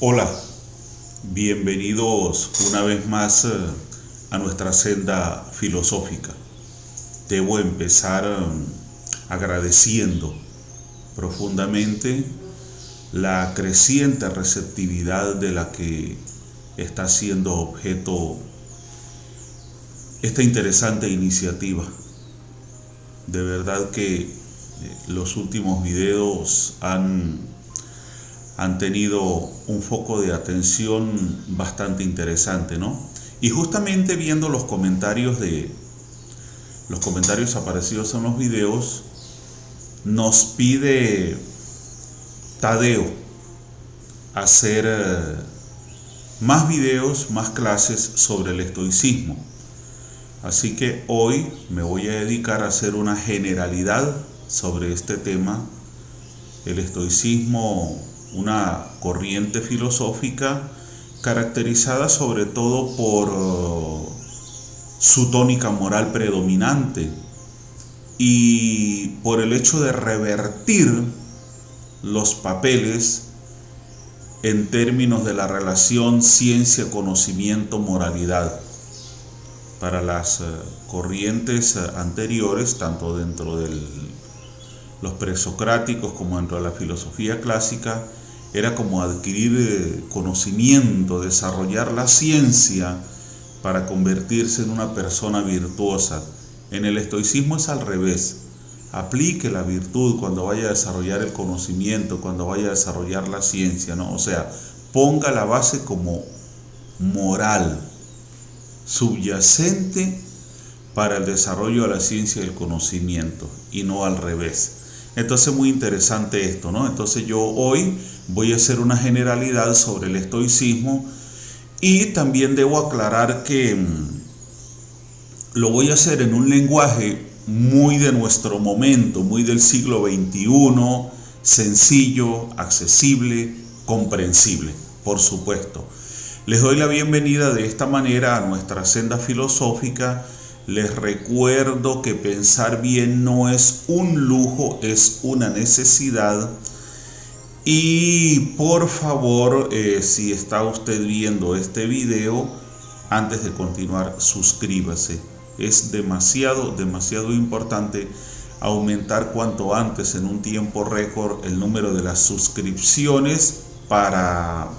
Hola, bienvenidos una vez más a nuestra senda filosófica. Debo empezar agradeciendo profundamente la creciente receptividad de la que está siendo objeto esta interesante iniciativa. De verdad que los últimos videos han tenido un foco de atención bastante interesante, ¿no? Y justamente viendo los comentarios aparecidos en los videos, nos pide Tadeo hacer más videos, más clases sobre el estoicismo. Así que hoy me voy a dedicar a hacer una generalidad sobre este tema. El estoicismo, una corriente filosófica caracterizada sobre todo por su tónica moral predominante y por el hecho de revertir los papeles en términos de la relación ciencia, conocimiento, moralidad. Para las corrientes anteriores, tanto dentro de los presocráticos como dentro de la filosofía clásica, era como adquirir conocimiento, desarrollar la ciencia para convertirse en una persona virtuosa. En el estoicismo es al revés. Aplique la virtud cuando vaya a desarrollar el conocimiento, cuando vaya a desarrollar la ciencia, ¿no? O sea, ponga la base como moral, subyacente para el desarrollo de la ciencia y el conocimiento, y no al revés. Entonces, muy interesante esto, ¿no? Entonces yo hoy voy a hacer una generalidad sobre el estoicismo y también debo aclarar que lo voy a hacer en un lenguaje muy de nuestro momento, muy del siglo XXI, sencillo, accesible, comprensible, por supuesto. Les doy la bienvenida de esta manera a nuestra senda filosófica. Les recuerdo que pensar bien no es un lujo, es una necesidad. Y por favor, si está usted viendo este video, antes de continuar, suscríbase. Es demasiado importante aumentar cuanto antes, en un tiempo récord, el número de las suscripciones para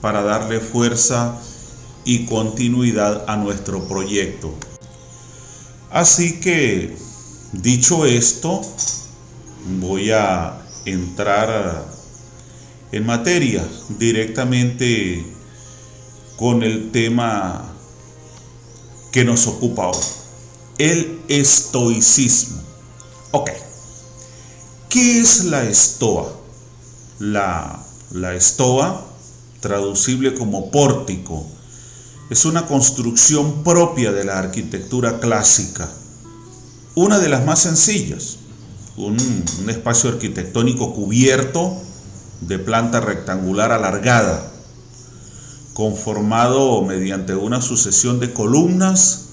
darle fuerza y continuidad a nuestro proyecto. Así que, dicho esto, voy a entrar en materia directamente con el tema que nos ocupa hoy, el estoicismo. Ok, ¿qué es la estoa? La estoa, traducible como pórtico, es una construcción propia de la arquitectura clásica, una de las más sencillas, un espacio arquitectónico cubierto de planta rectangular alargada, conformado mediante una sucesión de columnas,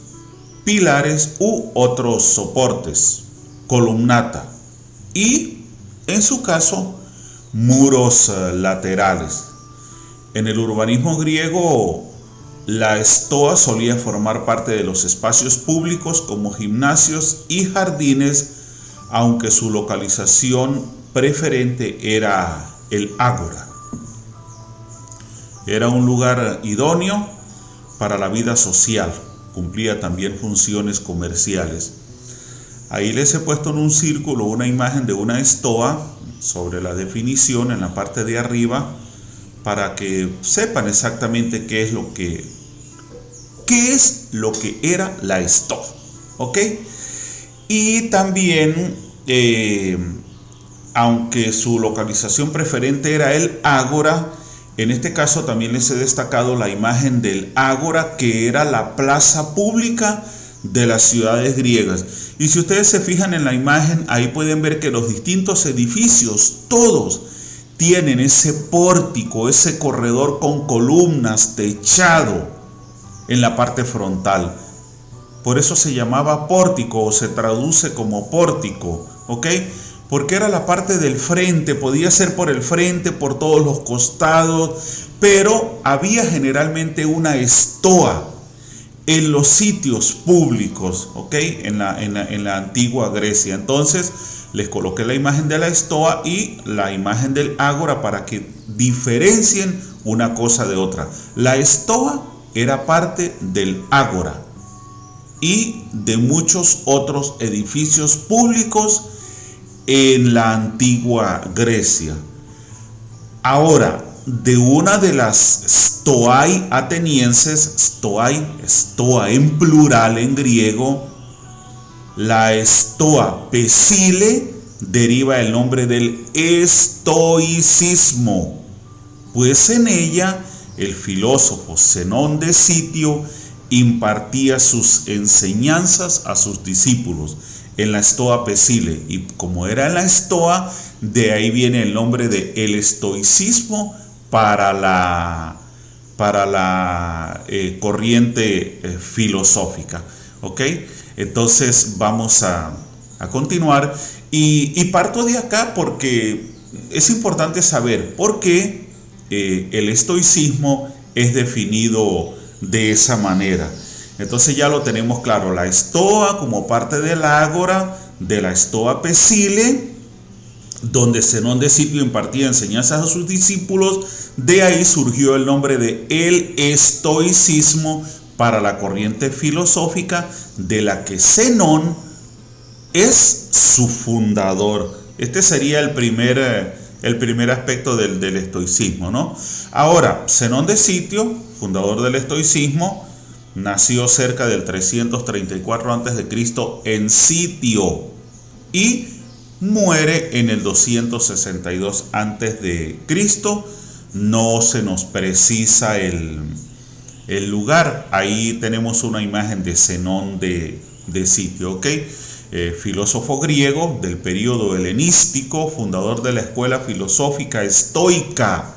pilares u otros soportes, columnata, y, en su caso, muros laterales. En el urbanismo griego, la estoa solía formar parte de los espacios públicos como gimnasios y jardines, aunque su localización preferente era el ágora. Era un lugar idóneo para la vida social, cumplía también funciones comerciales. Ahí les he puesto en un círculo una imagen de una estoa sobre la definición en la parte de arriba, para que sepan exactamente qué es lo que era la estoa, ¿ok? Y también, aunque su localización preferente era el ágora, en este caso también les he destacado la imagen del ágora, que era la plaza pública de las ciudades griegas. Y si ustedes se fijan en la imagen, ahí pueden ver que los distintos edificios, todos tienen ese pórtico, ese corredor con columnas, techado en la parte frontal. Por eso se llamaba pórtico, o se traduce como pórtico, ¿ok? porque era la parte del frente, podía ser por el frente, por todos los costados, pero había generalmente una estoa en los sitios públicos, ¿ok? En la antigua Grecia. Entonces les coloqué la imagen de la estoa y la imagen del ágora para que diferencien una cosa de otra. La estoa era parte del ágora y de muchos otros edificios públicos en la antigua Grecia. Ahora, de una de las stoai atenienses, estoa en plural en griego, la estoa pesile deriva el nombre del estoicismo, pues en ella el filósofo Zenón de Sitio impartía sus enseñanzas a sus discípulos en la estoa pesile, y como era en la estoa, de ahí viene el nombre de el estoicismo para la corriente filosófica. ¿Ok? Entonces vamos a continuar y parto de acá porque es importante saber por qué el estoicismo es definido de esa manera. Entonces ya lo tenemos claro, la estoa como parte del ágora, de la estoa pesile, donde Zenón de Sitio impartía enseñanzas a sus discípulos. De ahí surgió el nombre de el estoicismo para la corriente filosófica de la que Zenón es su fundador. Este sería el primer aspecto del estoicismo, ¿no? Ahora, Zenón de Sitio, fundador del estoicismo, nació cerca del 334 a.C. en Sitio y muere en el 262 a.C. No se nos precisa el lugar. Ahí tenemos una imagen de Zenón de Sitio, ¿ok? Filósofo griego del periodo helenístico, fundador de la escuela filosófica estoica.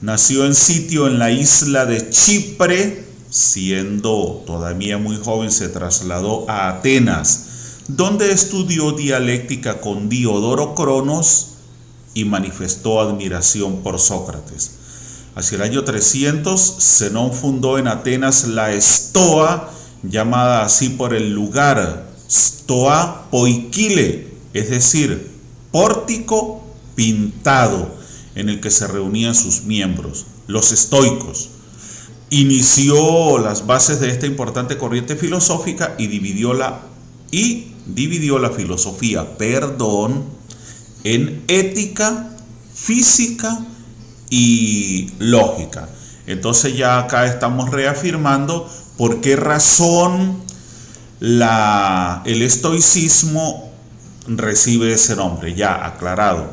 Nació en Sitio, en la isla de Chipre. Siendo todavía muy joven se trasladó a Atenas, donde estudió dialéctica con Diodoro Cronos y manifestó admiración por Sócrates. Hacia el año 300, Zenón fundó en Atenas la estoa, llamada así por el lugar, stoa poikile, es decir, pórtico pintado, en el que se reunían sus miembros, los estoicos. Inició las bases de esta importante corriente filosófica y dividió la filosofía, en ética, física y lógica. Entonces ya acá estamos reafirmando por qué razón el estoicismo recibe ese nombre, ya aclarado,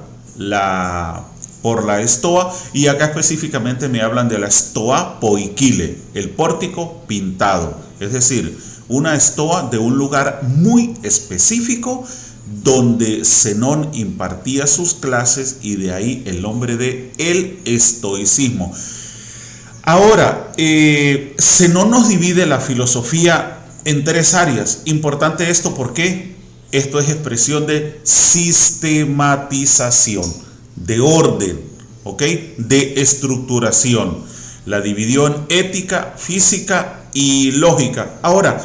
por la estoa, y acá específicamente me hablan de la estoa poikile, el pórtico pintado, es decir, una estoa de un lugar muy específico donde Zenón impartía sus clases, y de ahí el nombre de el estoicismo. Ahora, Zenón nos divide la filosofía en tres áreas. Importante esto porque esto es expresión de sistematización, de orden, ¿ok? De estructuración. La dividió en ética, física y lógica. Ahora,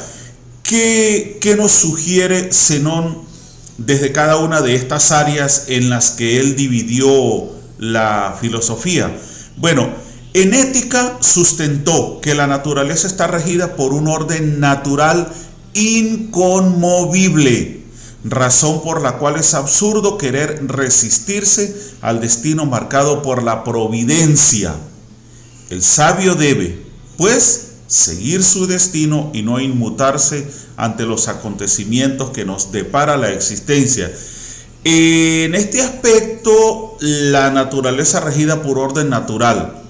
¿qué nos sugiere Zenón desde cada una de estas áreas en las que él dividió la filosofía? Bueno, en ética sustentó que la naturaleza está regida por un orden natural inconmovible, razón por la cual es absurdo querer resistirse al destino marcado por la providencia. El sabio debe, pues, seguir su destino y no inmutarse ante los acontecimientos que nos depara la existencia. En este aspecto, la naturaleza regida por orden natural,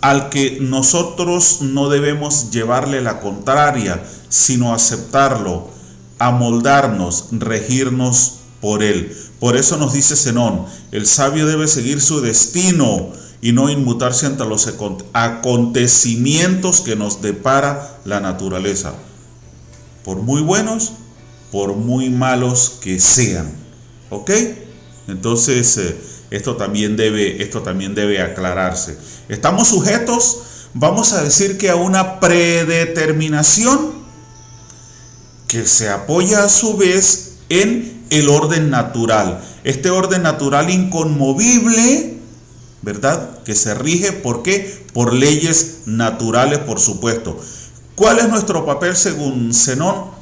al que nosotros no debemos llevarle la contraria, sino aceptarlo, amoldarnos, regirnos por él. Por eso nos dice Zenón, el sabio debe seguir su destino y no inmutarse ante los acontecimientos que nos depara la naturaleza, por muy buenos, por muy malos que sean. ¿Ok? Entonces, esto también debe aclararse. Estamos sujetos, vamos a decir que a una predeterminación que se apoya a su vez en el orden natural. Este orden natural inconmovible, ¿verdad? Que se rige, ¿por qué? Por leyes naturales, por supuesto. ¿Cuál es nuestro papel según Zenón?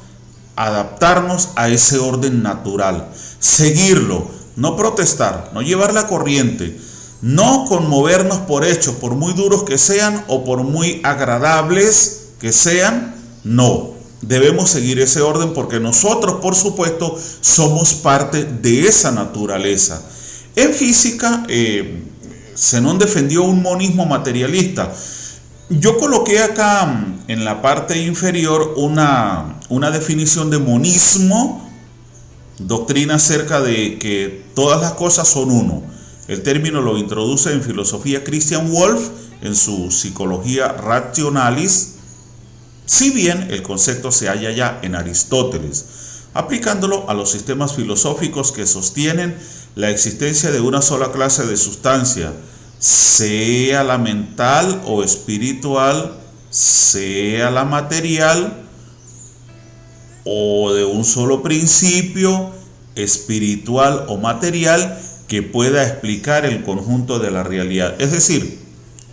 Adaptarnos a ese orden natural, seguirlo, no protestar, no llevar la corriente, no conmovernos por hechos, por muy duros que sean o por muy agradables que sean, no. Debemos seguir ese orden porque nosotros, por supuesto, somos parte de esa naturaleza. En física, Zenón defendió un monismo materialista. Yo coloqué acá en la parte inferior una definición de monismo, doctrina acerca de que todas las cosas son uno. El término lo introduce en filosofía Christian Wolff en su Psicología Rationalis, si bien el concepto se halla ya en Aristóteles, aplicándolo a los sistemas filosóficos que sostienen la existencia de una sola clase de sustancia, sea la mental o espiritual, sea la material, o de un solo principio, espiritual o material, que pueda explicar el conjunto de la realidad. Es decir,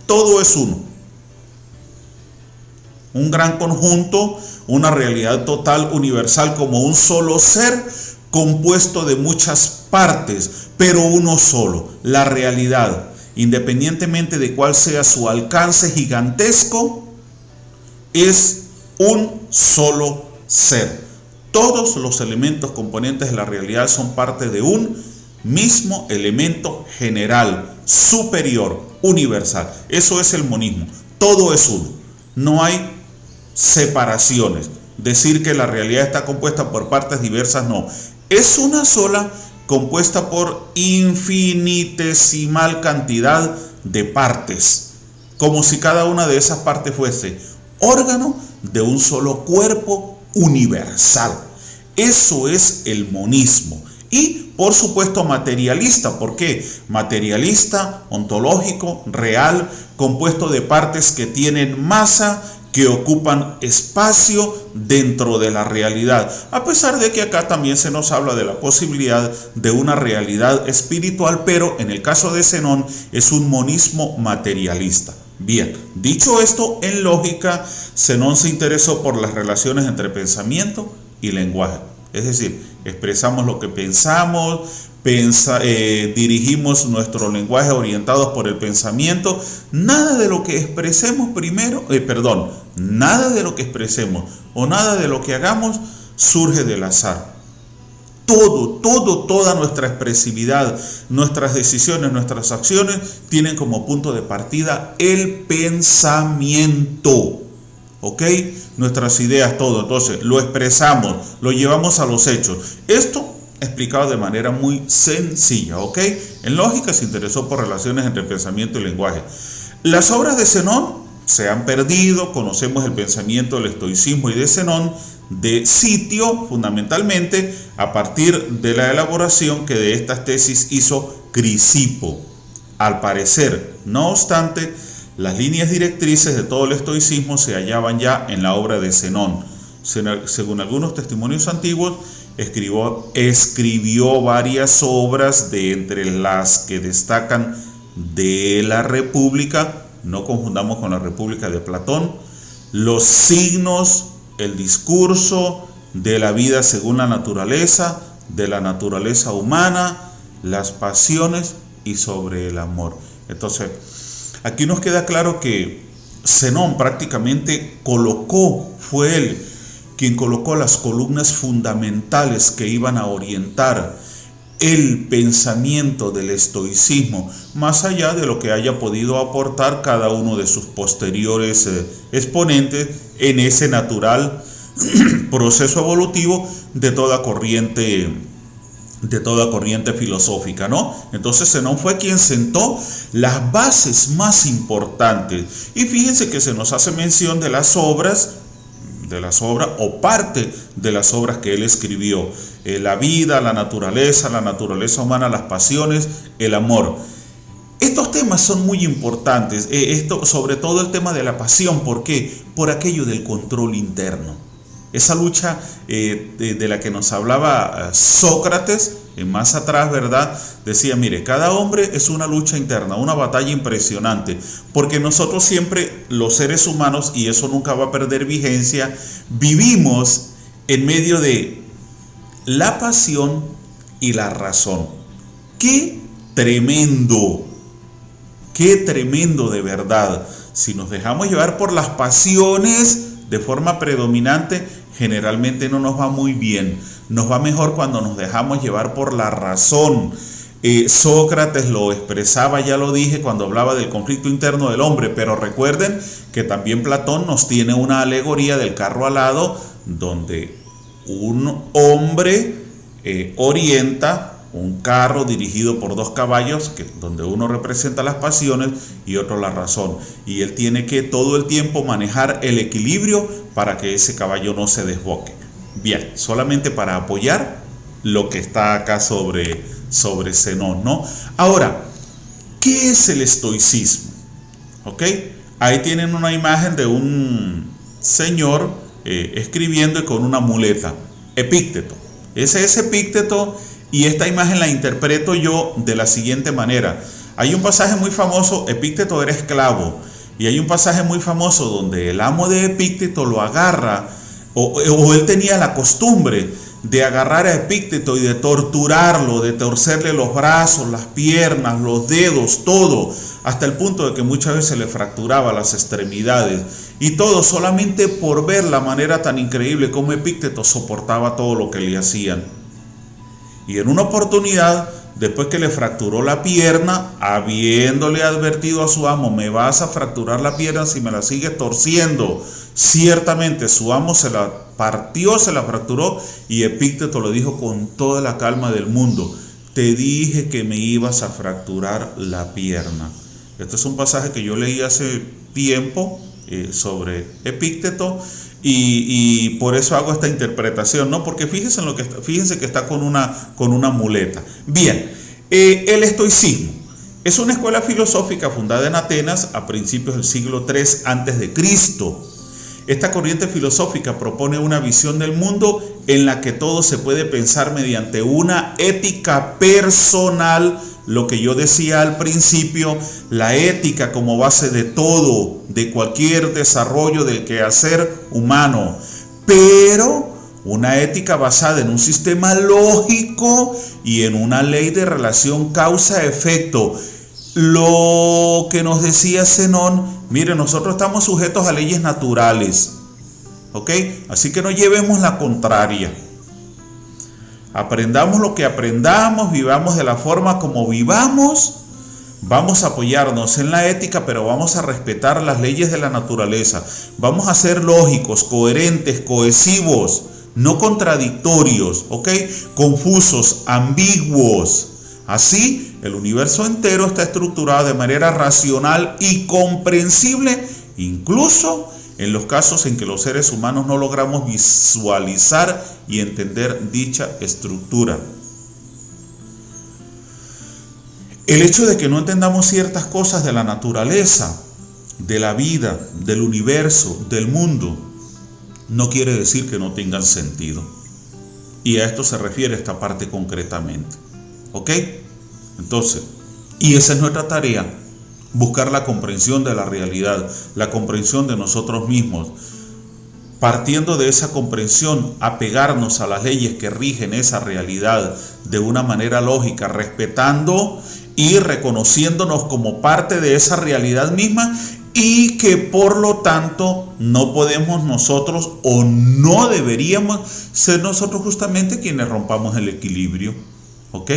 todo es uno. Un gran conjunto, una realidad total, universal, como un solo ser compuesto de muchas partes, pero uno solo, la realidad. Independientemente de cuál sea su alcance gigantesco, es un solo ser. Todos los elementos componentes de la realidad son parte de un mismo elemento general, superior, universal. Eso es el monismo. Todo es uno. No hay separaciones. Decir que la realidad está compuesta por partes diversas, no. Es una sola, compuesta por infinitesimal cantidad de partes, como si cada una de esas partes fuese órgano de un solo cuerpo universal. Eso es el monismo. Y por supuesto materialista. ¿Por qué? Materialista, ontológico, real, compuesto de partes que tienen masa, que ocupan espacio dentro de la realidad, a pesar de que acá también se nos habla de la posibilidad de una realidad espiritual, pero en el caso de Zenón es un monismo materialista. Bien, dicho esto, en lógica, Zenón se interesó por las relaciones entre pensamiento y lenguaje, es decir, expresamos lo que pensamos, dirigimos nuestro lenguaje orientados por el pensamiento. Nada de lo que expresemos nada de lo que expresemos o nada de lo que hagamos surge del azar. Toda nuestra expresividad, nuestras decisiones, nuestras acciones tienen como punto de partida el pensamiento. ¿Ok? Nuestras ideas, todo. Entonces, lo expresamos, lo llevamos a los hechos. Esto explicado de manera muy sencilla, ¿ok? En lógica se interesó por relaciones entre pensamiento y lenguaje. Las obras de Zenón se han perdido, conocemos el pensamiento del estoicismo y de Zenón de Sitio, fundamentalmente a partir de la elaboración que de estas tesis hizo Crisipo. Al parecer, no obstante, las líneas directrices de todo el estoicismo se hallaban ya en la obra de Zenón. Según algunos testimonios antiguos, escribió varias obras, de entre las que destacan de la República, no confundamos con la República de Platón, los signos, el discurso de la vida según la naturaleza, de la naturaleza humana, las pasiones y sobre el amor. Entonces, aquí nos queda claro que Zenón prácticamente fue él quien colocó las columnas fundamentales que iban a orientar el pensamiento del estoicismo, más allá de lo que haya podido aportar cada uno de sus posteriores exponentes en ese natural proceso evolutivo de toda corriente filosófica, ¿no? Entonces Zenón fue quien sentó las bases más importantes. Y fíjense que se nos hace mención de las obras o parte de las obras que él escribió. la vida, la naturaleza humana, las pasiones, el amor. Estos temas son muy importantes, sobre todo el tema de la pasión. ¿Por qué? Por aquello del control interno. Esa lucha de la que nos hablaba Sócrates, más atrás, ¿verdad? Decía, mire, cada hombre es una lucha interna, una batalla impresionante, porque nosotros siempre, los seres humanos, y eso nunca va a perder vigencia, vivimos en medio de la pasión y la razón. ¡Qué tremendo! ¡Qué tremendo de verdad! Si nos dejamos llevar por las pasiones de forma predominante, generalmente no nos va muy bien. Nos va mejor cuando nos dejamos llevar por la razón. Sócrates lo expresaba, ya lo dije, cuando hablaba del conflicto interno del hombre, pero recuerden que también Platón nos tiene una alegoría del carro alado, donde un hombre orienta un carro dirigido por dos caballos, donde uno representa las pasiones y otro la razón, y él tiene que todo el tiempo manejar el equilibrio para que ese caballo no se desboque. Bien, solamente para apoyar lo que está acá sobre Zenón, ¿no? Ahora, ¿qué es el estoicismo? ¿Ok? Ahí tienen una imagen de un señor escribiendo con una muleta, Epícteto. Ese es Epícteto, y esta imagen la interpreto yo de la siguiente manera. Hay un pasaje muy famoso, Epícteto era esclavo, y hay un pasaje muy famoso donde el amo de Epícteto lo agarra, o él tenía la costumbre de agarrar a Epícteto y de torturarlo, de torcerle los brazos, las piernas, los dedos, todo, hasta el punto de que muchas veces le fracturaba las extremidades, y todo solamente por ver la manera tan increíble como Epícteto soportaba todo lo que le hacían. Y en una oportunidad, después que le fracturó la pierna, habiéndole advertido a su amo, me vas a fracturar la pierna si me la sigues torciendo, ciertamente su amo se la partió, se la fracturó, y Epícteto le dijo con toda la calma del mundo, te dije que me ibas a fracturar la pierna. Este es un pasaje que yo leí hace tiempo sobre Epícteto, y por eso hago esta interpretación, ¿no? Porque fíjense que está con una muleta. Bien, el estoicismo es una escuela filosófica fundada en Atenas a principios del siglo III a.C. Esta corriente filosófica propone una visión del mundo en la que todo se puede pensar mediante una ética personal, lo que yo decía al principio, la ética como base de todo, de cualquier desarrollo del quehacer humano, pero una ética basada en un sistema lógico y en una ley de relación causa-efecto. Lo que nos decía Zenón, mire, nosotros estamos sujetos a leyes naturales, ¿ok? Así que no llevemos la contraria. Aprendamos lo que aprendamos, vivamos de la forma como vivamos, vamos a apoyarnos en la ética, pero vamos a respetar las leyes de la naturaleza. Vamos a ser lógicos, coherentes, cohesivos, no contradictorios, ¿ok? Confusos, ambiguos. Así, el universo entero está estructurado de manera racional y comprensible, incluso en los casos en que los seres humanos no logramos visualizar y entender dicha estructura. El hecho de que no entendamos ciertas cosas de la naturaleza, de la vida, del universo, del mundo, no quiere decir que no tengan sentido. Y a esto se refiere esta parte concretamente. ¿Ok? Entonces, y esa es nuestra tarea, buscar la comprensión de la realidad, la comprensión de nosotros mismos. Partiendo de esa comprensión, apegarnos a las leyes que rigen esa realidad de una manera lógica, respetando y reconociéndonos como parte de esa realidad misma, y que por lo tanto no podemos nosotros, o no deberíamos ser nosotros justamente quienes rompamos el equilibrio. ¿Ok?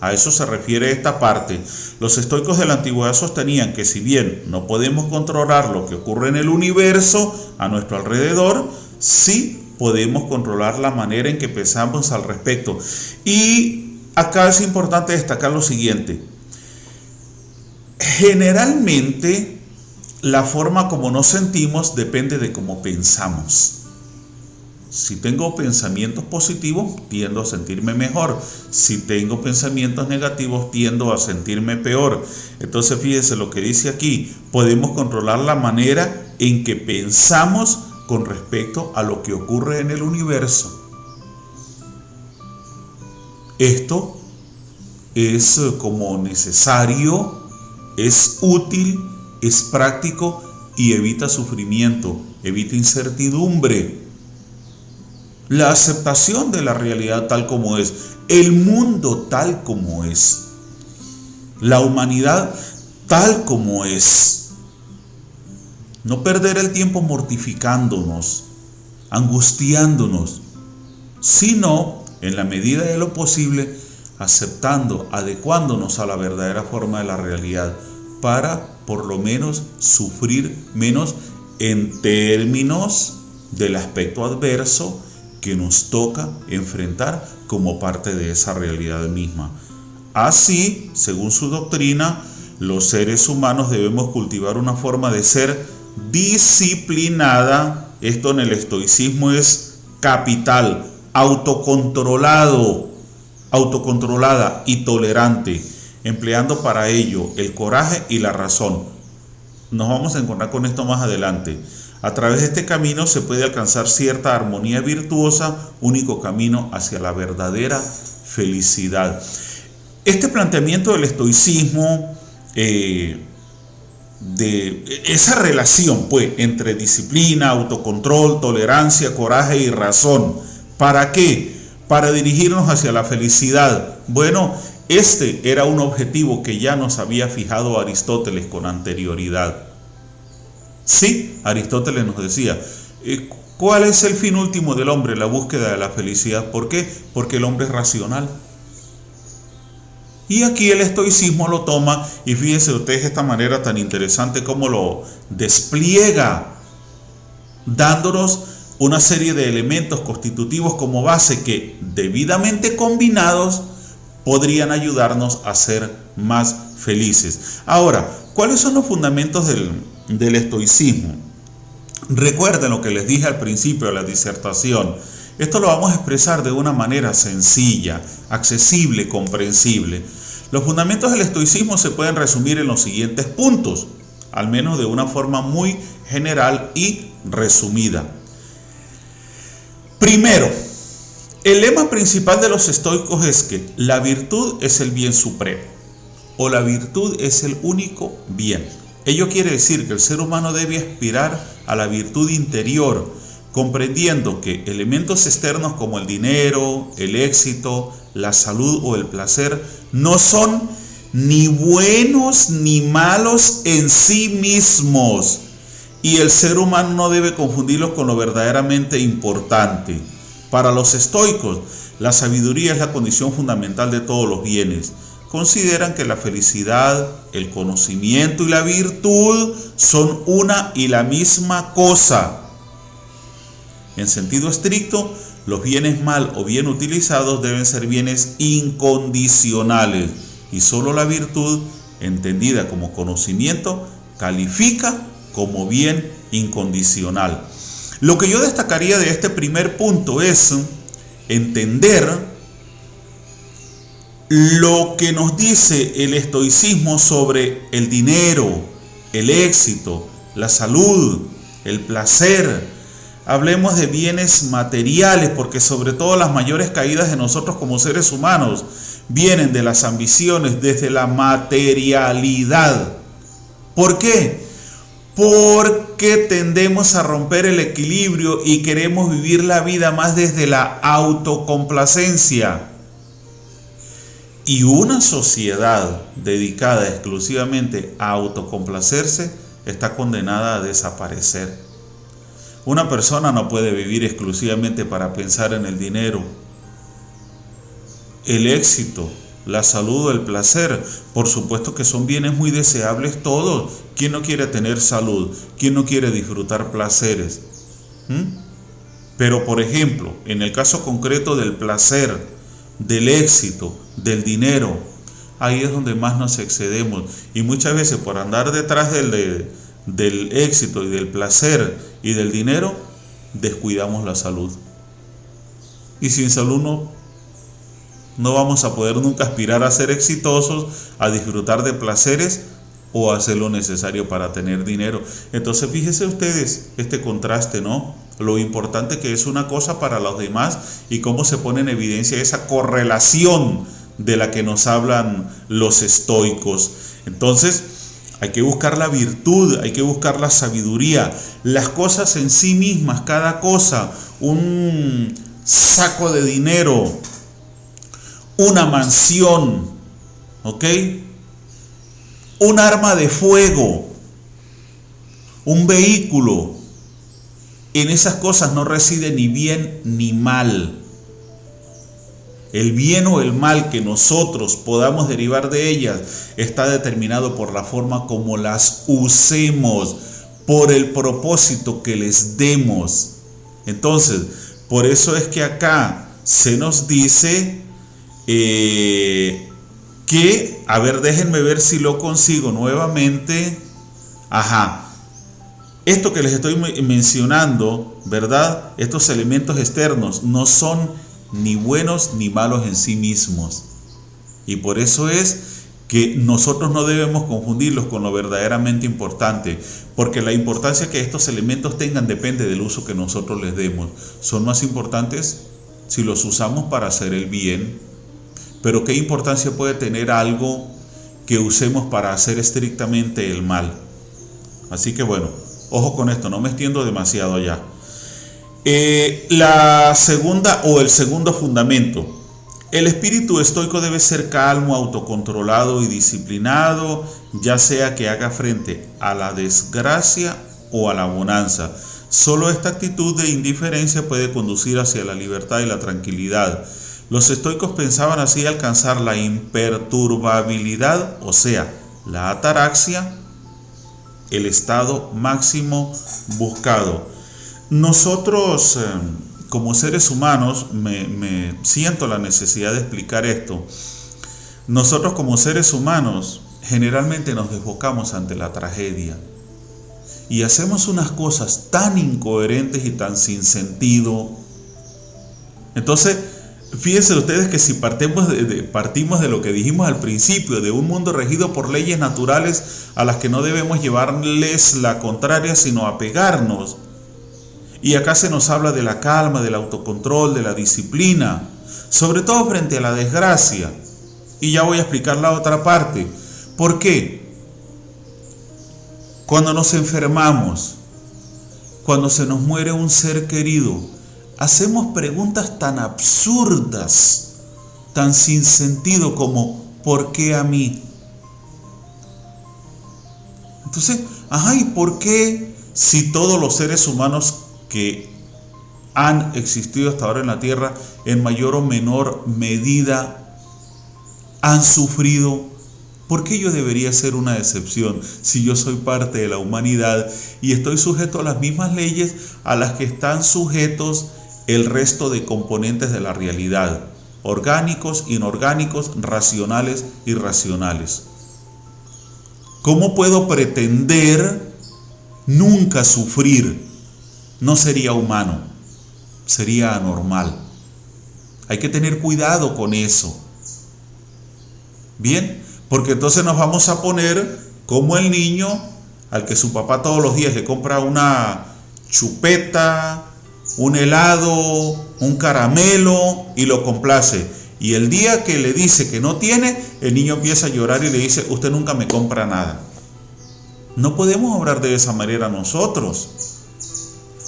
A eso se refiere esta parte. Los estoicos de la antigüedad sostenían que si bien no podemos controlar lo que ocurre en el universo a nuestro alrededor, sí podemos controlar la manera en que pensamos al respecto. Y acá es importante destacar lo siguiente. Generalmente la forma como nos sentimos depende de cómo pensamos. Si tengo pensamientos positivos, tiendo a sentirme mejor. Si tengo pensamientos negativos, tiendo a sentirme peor. Entonces fíjese lo que dice aquí. Podemos controlar la manera en que pensamos con respecto a lo que ocurre en el universo. Esto es como necesario, es útil, es práctico y evita sufrimiento, evita incertidumbre. La aceptación de la realidad tal como es, el mundo tal como es, la humanidad tal como es. No perder el tiempo mortificándonos, angustiándonos, sino, en la medida de lo posible, aceptando, adecuándonos a la verdadera forma de la realidad para, por lo menos, sufrir menos en términos del aspecto adverso que nos toca enfrentar como parte de esa realidad misma. Así, según su doctrina, los seres humanos debemos cultivar una forma de ser disciplinada. Esto en el estoicismo es capital, autocontrolada y tolerante, empleando para ello el coraje y la razón. Nos vamos a encontrar con esto más adelante. A través de este camino se puede alcanzar cierta armonía virtuosa, único camino hacia la verdadera felicidad. Este planteamiento del estoicismo, de esa relación pues, entre disciplina, autocontrol, tolerancia, coraje y razón. ¿Para qué? Para dirigirnos hacia la felicidad. Bueno, este era un objetivo que ya nos había fijado Aristóteles con anterioridad. Sí, Aristóteles nos decía, ¿cuál es el fin último del hombre? La búsqueda de la felicidad. ¿Por qué? Porque el hombre es racional. Y aquí el estoicismo lo toma, y fíjense ustedes esta manera tan interesante como lo despliega, dándonos una serie de elementos constitutivos como base que, debidamente combinados, podrían ayudarnos a ser más felices. Ahora, ¿cuáles son los fundamentos del estoicismo? Recuerden lo que les dije al principio de la disertación. Esto lo vamos a expresar de una manera sencilla, accesible, comprensible. Los fundamentos del estoicismo se pueden resumir en los siguientes puntos, al menos de una forma muy general y resumida. Primero, el lema principal de los estoicos es que la virtud es el bien supremo, o la virtud es el único bien. Ello quiere decir que el ser humano debe aspirar a la virtud interior, comprendiendo que elementos externos como el dinero, el éxito, la salud o el placer no son ni buenos ni malos en sí mismos, y el ser humano no debe confundirlos con lo verdaderamente importante. Para los estoicos, la sabiduría es la condición fundamental de todos los bienes. Consideran que la felicidad, el conocimiento y la virtud son una y la misma cosa. En sentido estricto, los bienes mal o bien utilizados deben ser bienes incondicionales, y solo la virtud, entendida como conocimiento, califica como bien incondicional. Lo que yo destacaría de este primer punto es entender lo que nos dice el estoicismo sobre el dinero, el éxito, la salud, el placer. Hablemos de bienes materiales, porque sobre todo las mayores caídas de nosotros como seres humanos vienen de las ambiciones, desde la materialidad. ¿Por qué? Porque tendemos a romper el equilibrio y queremos vivir la vida más desde la autocomplacencia. Y una sociedad dedicada exclusivamente a autocomplacerse está condenada a desaparecer. Una persona no puede vivir exclusivamente para pensar en el dinero, el éxito, la salud o el placer. Por supuesto que son bienes muy deseables todos. ¿Quién no quiere tener salud? ¿Quién no quiere disfrutar placeres? Pero, por ejemplo, en el caso concreto del placer, del éxito, del dinero, ahí es donde más nos excedemos. Y muchas veces por andar detrás del éxito y del placer y del dinero, descuidamos la salud. Y sin salud no vamos a poder nunca aspirar a ser exitosos, a disfrutar de placeres o a hacer lo necesario para tener dinero. Entonces fíjense ustedes este contraste, ¿no? Lo importante que es una cosa para los demás y cómo se pone en evidencia esa correlación de la que nos hablan los estoicos. Entonces hay que buscar la virtud, hay que buscar la sabiduría, las cosas en sí mismas, cada cosa, un saco de dinero, una mansión, ¿ok? Un arma de fuego, un vehículo. En esas cosas no reside ni bien ni mal. El bien o el mal que nosotros podamos derivar de ellas está determinado por la forma como las usemos, por el propósito que les demos. Entonces, por eso es que acá se nos dice que, a ver, déjenme ver si lo consigo nuevamente. Esto que les estoy mencionando, ¿verdad? Estos elementos externos no son ni buenos ni malos en sí mismos. Y por eso es que nosotros no debemos confundirlos con lo verdaderamente importante, porque la importancia que estos elementos tengan depende del uso que nosotros les demos. Son más importantes si los usamos para hacer el bien, pero ¿qué importancia puede tener algo que usemos para hacer estrictamente el mal? Así que bueno, ojo con esto, no me extiendo demasiado ya. La segunda o el segundo fundamento. El espíritu estoico debe ser calmo, autocontrolado y disciplinado, ya sea que haga frente a la desgracia o a la bonanza. Solo esta actitud de indiferencia puede conducir hacia la libertad y la tranquilidad. Los estoicos pensaban así alcanzar la imperturbabilidad, o sea, la ataraxia, el estado máximo buscado. Nosotros, como seres humanos, me siento la necesidad de explicar esto. Nosotros como seres humanos generalmente nos desbocamos ante la tragedia y hacemos unas cosas tan incoherentes y tan sin sentido. Entonces, fíjense ustedes que si partimos de lo que dijimos al principio, de un mundo regido por leyes naturales a las que no debemos llevarles la contraria, sino apegarnos. Y acá se nos habla de la calma, del autocontrol, de la disciplina, sobre todo frente a la desgracia. Y ya voy a explicar la otra parte. ¿Por qué? Cuando nos enfermamos, cuando se nos muere un ser querido, hacemos preguntas tan absurdas, tan sin sentido como ¿por qué a mí? Entonces, ¿y por qué si todos los seres humanos que han existido hasta ahora en la tierra en mayor o menor medida han sufrido? ¿Por qué yo debería ser una excepción si yo soy parte de la humanidad y estoy sujeto a las mismas leyes a las que están sujetos el resto de componentes de la realidad? Orgánicos, inorgánicos, racionales, irracionales. ¿Cómo puedo pretender nunca sufrir? No sería humano, sería anormal. Hay que tener cuidado con eso. Bien, porque entonces nos vamos a poner como el niño al que su papá todos los días le compra una chupeta, un helado, un caramelo y lo complace. Y el día que le dice que no tiene, el niño empieza a llorar y le dice: usted nunca me compra nada. No podemos obrar de esa manera nosotros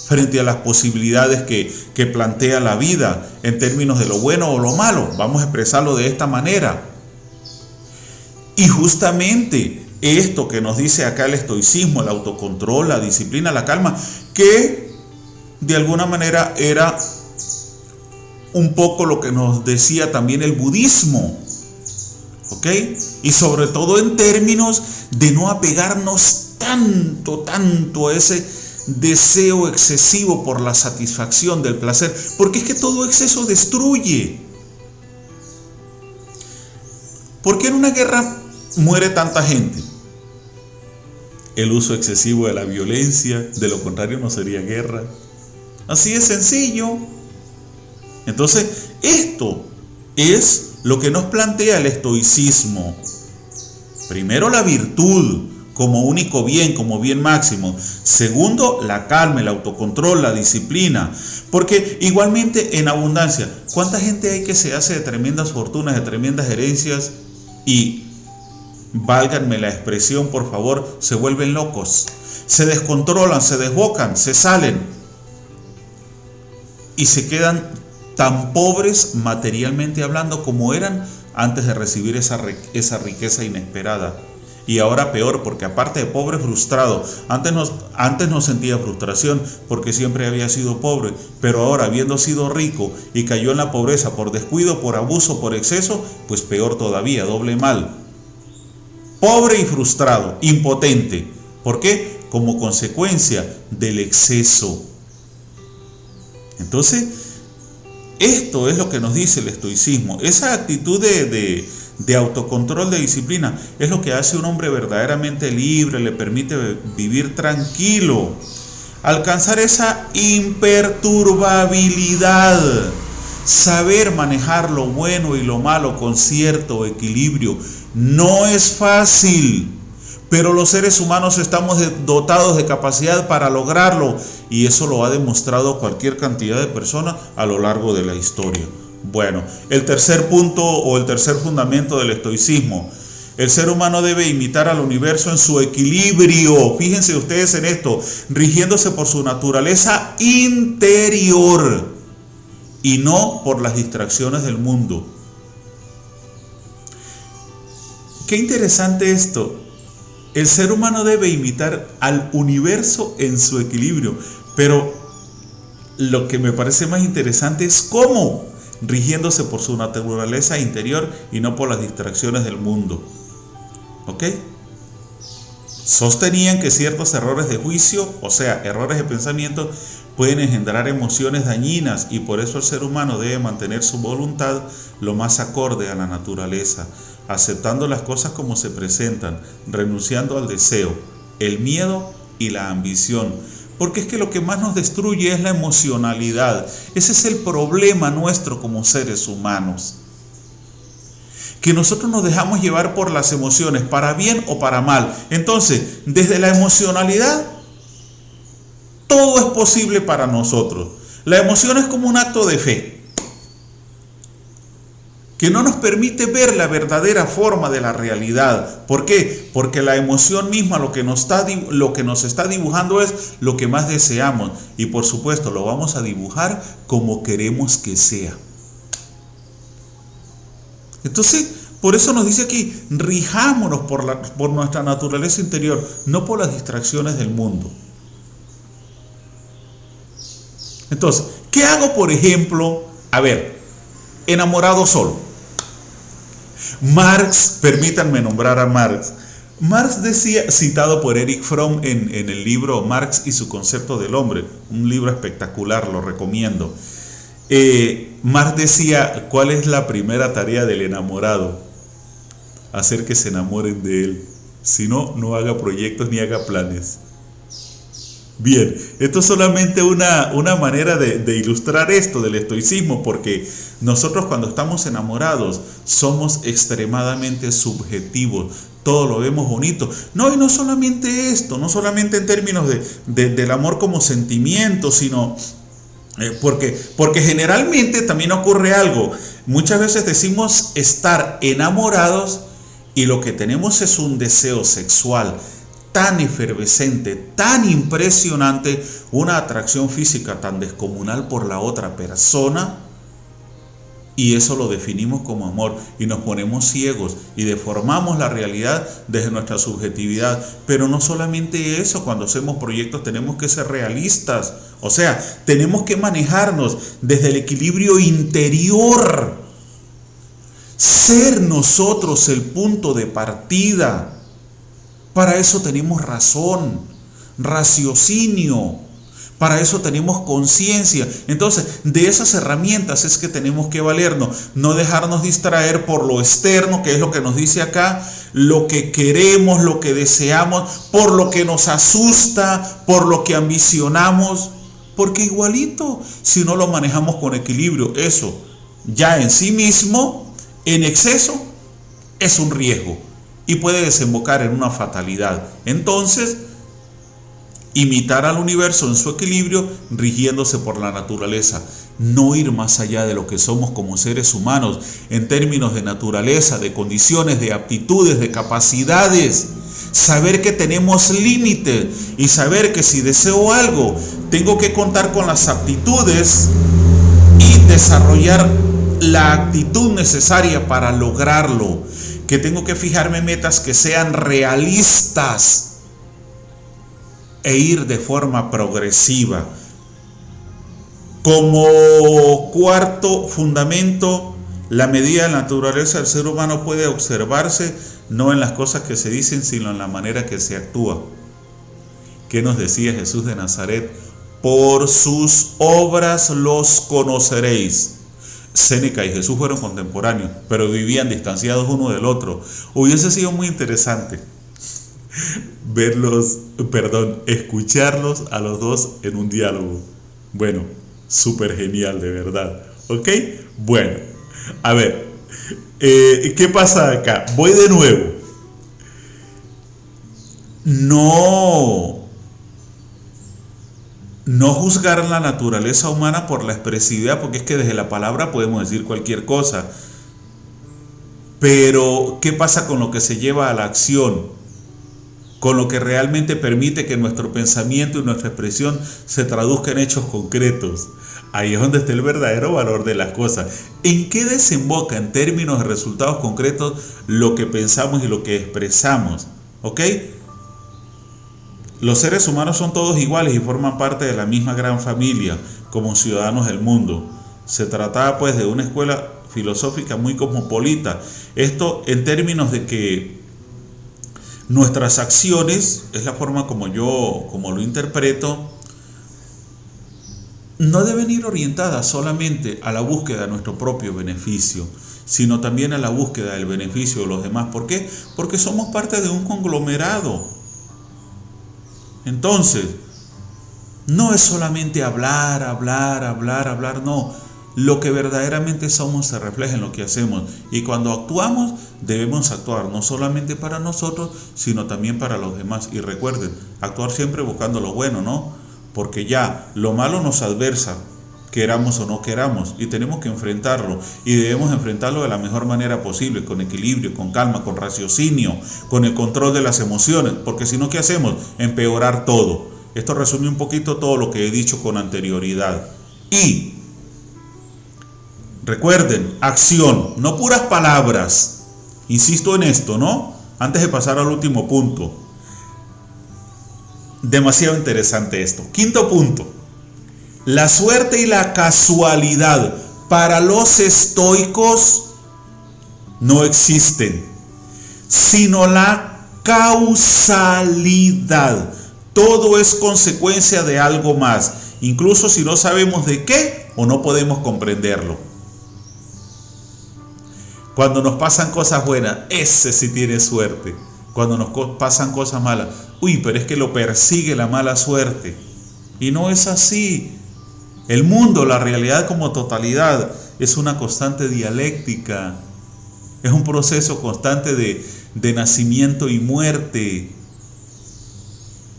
frente a las posibilidades que plantea la vida en términos de lo bueno o lo malo. Vamos a expresarlo de esta manera. Y justamente esto que nos dice acá el estoicismo, el autocontrol, la disciplina, la calma, que de alguna manera era un poco lo que nos decía también el budismo, ¿ok? Y sobre todo en términos de no apegarnos tanto a ese deseo excesivo por la satisfacción del placer, porque es que todo exceso destruye. ¿Por qué en una guerra muere tanta gente? El uso excesivo de la violencia, de lo contrario no sería guerra. Así de sencillo. Entonces, esto es lo que nos plantea el estoicismo. Primero, la virtud como único bien, como bien máximo. Segundo, la calma, el autocontrol, la disciplina. Porque igualmente en abundancia, ¿cuánta gente hay que se hace de tremendas fortunas, de tremendas herencias y, válganme la expresión por favor, se vuelven locos, se descontrolan, se desbocan, se salen y se quedan tan pobres materialmente hablando como eran antes de recibir esa riqueza inesperada? Y ahora peor, porque aparte de pobre, frustrado. Antes no sentía frustración porque siempre había sido pobre, pero ahora, habiendo sido rico y cayó en la pobreza por descuido, por abuso, por exceso, pues peor todavía, doble mal. Pobre y frustrado, impotente. ¿Por qué? Como consecuencia del exceso. Entonces, esto es lo que nos dice el estoicismo. Esa actitud de autocontrol, de disciplina, es lo que hace un hombre verdaderamente libre, le permite vivir tranquilo, alcanzar esa imperturbabilidad, saber manejar lo bueno y lo malo con cierto equilibrio. No es fácil, pero los seres humanos estamos dotados de capacidad para lograrlo, y eso lo ha demostrado cualquier cantidad de personas a lo largo de la historia. Bueno, el tercer punto o el tercer fundamento del estoicismo: el ser humano debe imitar al universo en su equilibrio. Fíjense ustedes en esto, rigiéndose por su naturaleza interior y no por las distracciones del mundo. Qué interesante esto. El ser humano debe imitar al universo en su equilibrio, pero lo que me parece más interesante es cómo, rigiéndose por su naturaleza interior y no por las distracciones del mundo. ¿Ok? Sostenían que ciertos errores de juicio, o sea, errores de pensamiento, pueden engendrar emociones dañinas, y por eso el ser humano debe mantener su voluntad lo más acorde a la naturaleza, aceptando las cosas como se presentan, renunciando al deseo, el miedo y la ambición. Porque es que lo que más nos destruye es la emocionalidad. Ese es el problema nuestro como seres humanos. Que nosotros nos dejamos llevar por las emociones, para bien o para mal. Entonces, desde la emocionalidad, todo es posible para nosotros. La emoción es como un acto de fe que no nos permite ver la verdadera forma de la realidad. ¿Por qué? Porque la emoción misma lo que nos está dibujando es lo que más deseamos, y por supuesto lo vamos a dibujar como queremos que sea. Entonces, por eso nos dice aquí, rijámonos por nuestra naturaleza interior, no por las distracciones del mundo. Entonces, ¿qué hago, por ejemplo? Enamorado solo. Marx, permítanme nombrar a Marx. Marx decía, citado por Erich Fromm en el libro Marx y su concepto del hombre, un libro espectacular, lo recomiendo. Marx decía, ¿cuál es la primera tarea del enamorado? Hacer que se enamoren de él. Si no, no haga proyectos ni haga planes. Bien, esto es solamente una manera de ilustrar esto del estoicismo, porque nosotros cuando estamos enamorados somos extremadamente subjetivos, todo lo vemos bonito. No, y no solamente esto, no solamente en términos del amor como sentimiento, sino porque generalmente también ocurre algo. Muchas veces decimos estar enamorados y lo que tenemos es un deseo sexual tan efervescente, tan impresionante, una atracción física tan descomunal por la otra persona, y eso lo definimos como amor, y nos ponemos ciegos y deformamos la realidad desde nuestra subjetividad. Pero no solamente eso, cuando hacemos proyectos tenemos que ser realistas, o sea, tenemos que manejarnos desde el equilibrio interior, ser nosotros el punto de partida. Para eso tenemos razón, raciocinio, para eso tenemos conciencia. Entonces, de esas herramientas es que tenemos que valernos, no dejarnos distraer por lo externo, que es lo que nos dice acá, lo que queremos, lo que deseamos, por lo que nos asusta, por lo que ambicionamos. Porque igualito, si no lo manejamos con equilibrio, eso ya en sí mismo, en exceso, es un riesgo y puede desembocar en una fatalidad. Entonces, imitar al universo en su equilibrio, rigiéndose por la naturaleza. No ir más allá de lo que somos como seres humanos, en términos de naturaleza, de condiciones, de aptitudes, de capacidades. Saber que tenemos límites y saber que si deseo algo, tengo que contar con las aptitudes y desarrollar la actitud necesaria para lograrlo. Que tengo que fijarme metas que sean realistas e ir de forma progresiva. Como cuarto fundamento, la medida de la naturaleza del ser humano puede observarse no en las cosas que se dicen, sino en la manera que se actúa. ¿Qué nos decía Jesús de Nazaret? Por sus obras los conoceréis. Séneca y Jesús fueron contemporáneos, pero vivían distanciados uno del otro. Hubiese sido muy interesante escucharlos a los dos en un diálogo. Bueno, súper genial, de verdad. ¿Ok? Bueno, a ver, ¿qué pasa acá? Voy de nuevo. No juzgar la naturaleza humana por la expresividad, porque es que desde la palabra podemos decir cualquier cosa. Pero, ¿qué pasa con lo que se lleva a la acción? Con lo que realmente permite que nuestro pensamiento y nuestra expresión se traduzca en hechos concretos. Ahí es donde está el verdadero valor de las cosas. ¿En qué desemboca en términos de resultados concretos lo que pensamos y lo que expresamos? ¿Ok? Los seres humanos son todos iguales y forman parte de la misma gran familia como ciudadanos del mundo. Se trataba pues de una escuela filosófica muy cosmopolita. Esto en términos de que nuestras acciones, es la forma como lo interpreto, no deben ir orientadas solamente a la búsqueda de nuestro propio beneficio, sino también a la búsqueda del beneficio de los demás. ¿Por qué? Porque somos parte de un conglomerado. Entonces, no es solamente hablar, no. Lo que verdaderamente somos se refleja en lo que hacemos. Y cuando actuamos, debemos actuar no solamente para nosotros, sino también para los demás. Y recuerden, actuar siempre buscando lo bueno, ¿no? Porque ya lo malo nos adversa, queramos o no queramos, y tenemos que enfrentarlo. Y debemos enfrentarlo de la mejor manera posible, con equilibrio, con calma, con raciocinio, con el control de las emociones. Porque si no, ¿qué hacemos? Empeorar todo. Esto resume un poquito todo lo que he dicho con anterioridad. Y recuerden, acción, no puras palabras. Insisto en esto, ¿no? Antes de pasar al último punto. Demasiado interesante esto. Quinto punto. La suerte y la casualidad para los estoicos no existen, sino la causalidad. Todo es consecuencia de algo más, incluso si no sabemos de qué o no podemos comprenderlo. Cuando nos pasan cosas buenas, ese sí tiene suerte. Cuando nos pasan cosas malas, pero es que lo persigue la mala suerte. Y no es así. El mundo, la realidad como totalidad, es una constante dialéctica. Es un proceso constante de nacimiento y muerte.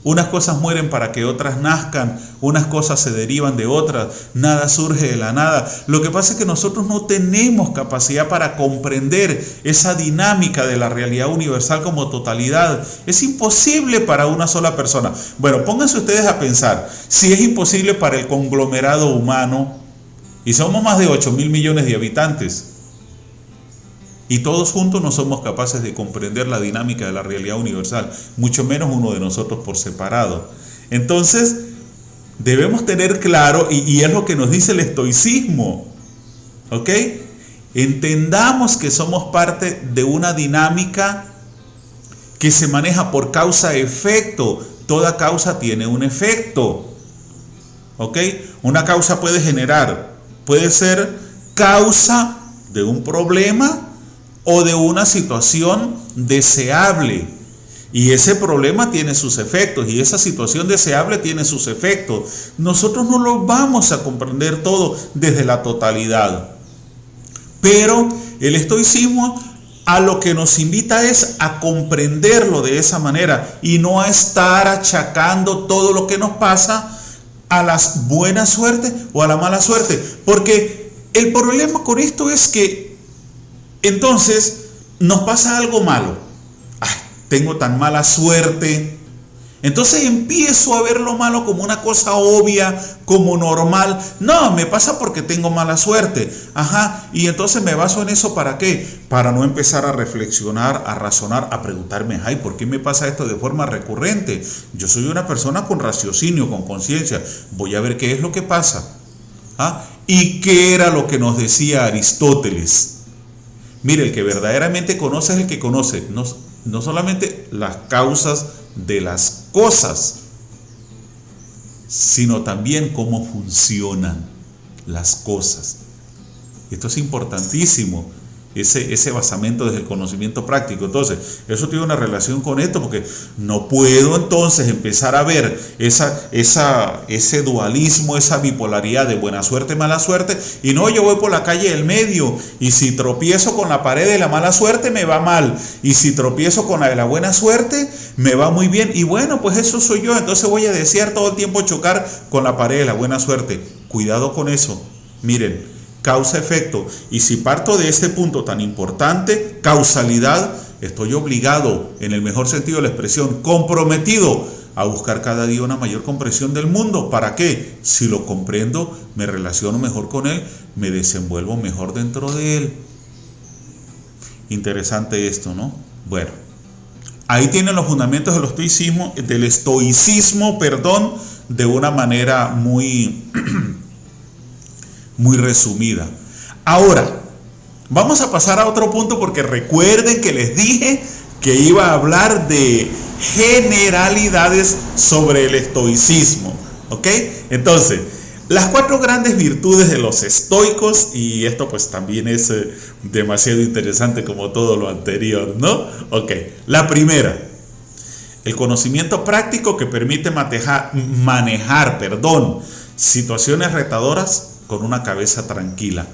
Unas cosas mueren para que otras nazcan, unas cosas se derivan de otras, nada surge de la nada. Lo que pasa es que nosotros no tenemos capacidad para comprender esa dinámica de la realidad universal como totalidad. Es imposible para una sola persona. Bueno, pónganse ustedes a pensar, si es imposible para el conglomerado humano, y somos más de 8.000 millones de habitantes, y todos juntos no somos capaces de comprender la dinámica de la realidad universal, mucho menos uno de nosotros por separado. Entonces, debemos tener claro, y es lo que nos dice el estoicismo, ¿ok? Entendamos que somos parte de una dinámica que se maneja por causa-efecto. Toda causa tiene un efecto, ¿ok? Una causa puede ser causa de un problema o de una situación deseable. Y ese problema tiene sus efectos y esa situación deseable tiene sus efectos. Nosotros no lo vamos a comprender todo desde la totalidad. Pero el estoicismo a lo que nos invita es a comprenderlo de esa manera y no a estar achacando todo lo que nos pasa a la buena suerte o a la mala suerte. Porque el problema con esto es que entonces nos pasa algo malo. Ay, tengo tan mala suerte. Entonces empiezo a ver lo malo como una cosa obvia, como normal. No, me pasa porque tengo mala suerte. Ajá, y entonces me baso en eso ¿para qué? Para no empezar a reflexionar, a razonar, a preguntarme, ay, ¿por qué me pasa esto de forma recurrente? Yo soy una persona con raciocinio, con conciencia. Voy a ver qué es lo que pasa. ¿Ah? ¿Y qué era lo que nos decía Aristóteles? Mire, el que verdaderamente conoce es el que conoce no solamente las causas de las cosas, sino también cómo funcionan las cosas. Esto es importantísimo, ese basamento desde el conocimiento práctico. Entonces, eso tiene una relación con esto, porque no puedo entonces empezar a ver ese dualismo, esa bipolaridad de buena suerte, mala suerte, y no, yo voy por la calle del medio, y si tropiezo con la pared de la mala suerte me va mal, y si tropiezo con la de la buena suerte me va muy bien, y bueno, pues eso soy yo, entonces voy a desear todo el tiempo chocar con la pared de la buena suerte. Cuidado con eso. Miren, causa-efecto. Y si parto de este punto tan importante, causalidad, estoy obligado, en el mejor sentido de la expresión, comprometido a buscar cada día una mayor comprensión del mundo. ¿Para qué? Si lo comprendo, me relaciono mejor con él, me desenvuelvo mejor dentro de él. Interesante esto, ¿no? Bueno, ahí tienen los fundamentos del estoicismo, de una manera muy resumida. Ahora, vamos a pasar a otro punto, porque recuerden que les dije que iba a hablar de generalidades sobre el estoicismo. ¿Ok? Entonces, las 4 grandes virtudes de los estoicos, y esto pues también es demasiado interesante como todo lo anterior, ¿no? Ok, la primera, el conocimiento práctico que permite manejar situaciones retadoras con una cabeza tranquila.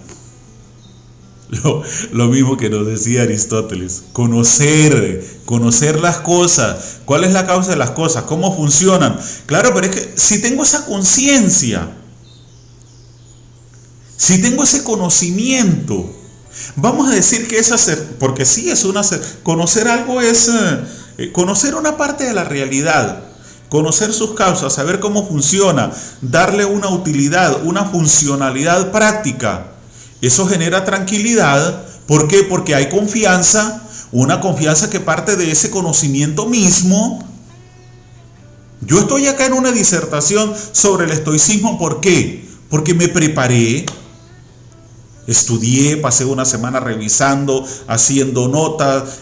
Lo mismo que nos decía Aristóteles, conocer las cosas, cuál es la causa de las cosas, cómo funcionan. Claro, pero es que si tengo esa conciencia, si tengo ese conocimiento, vamos a decir que es hacer, porque sí es conocer algo es conocer una parte de la realidad. Conocer sus causas, saber cómo funciona, darle una utilidad, una funcionalidad práctica. Eso genera tranquilidad. ¿Por qué? Porque hay confianza, una confianza que parte de ese conocimiento mismo. Yo estoy acá en una disertación sobre el estoicismo. ¿Por qué? Porque me preparé, estudié, pasé una semana revisando, haciendo notas,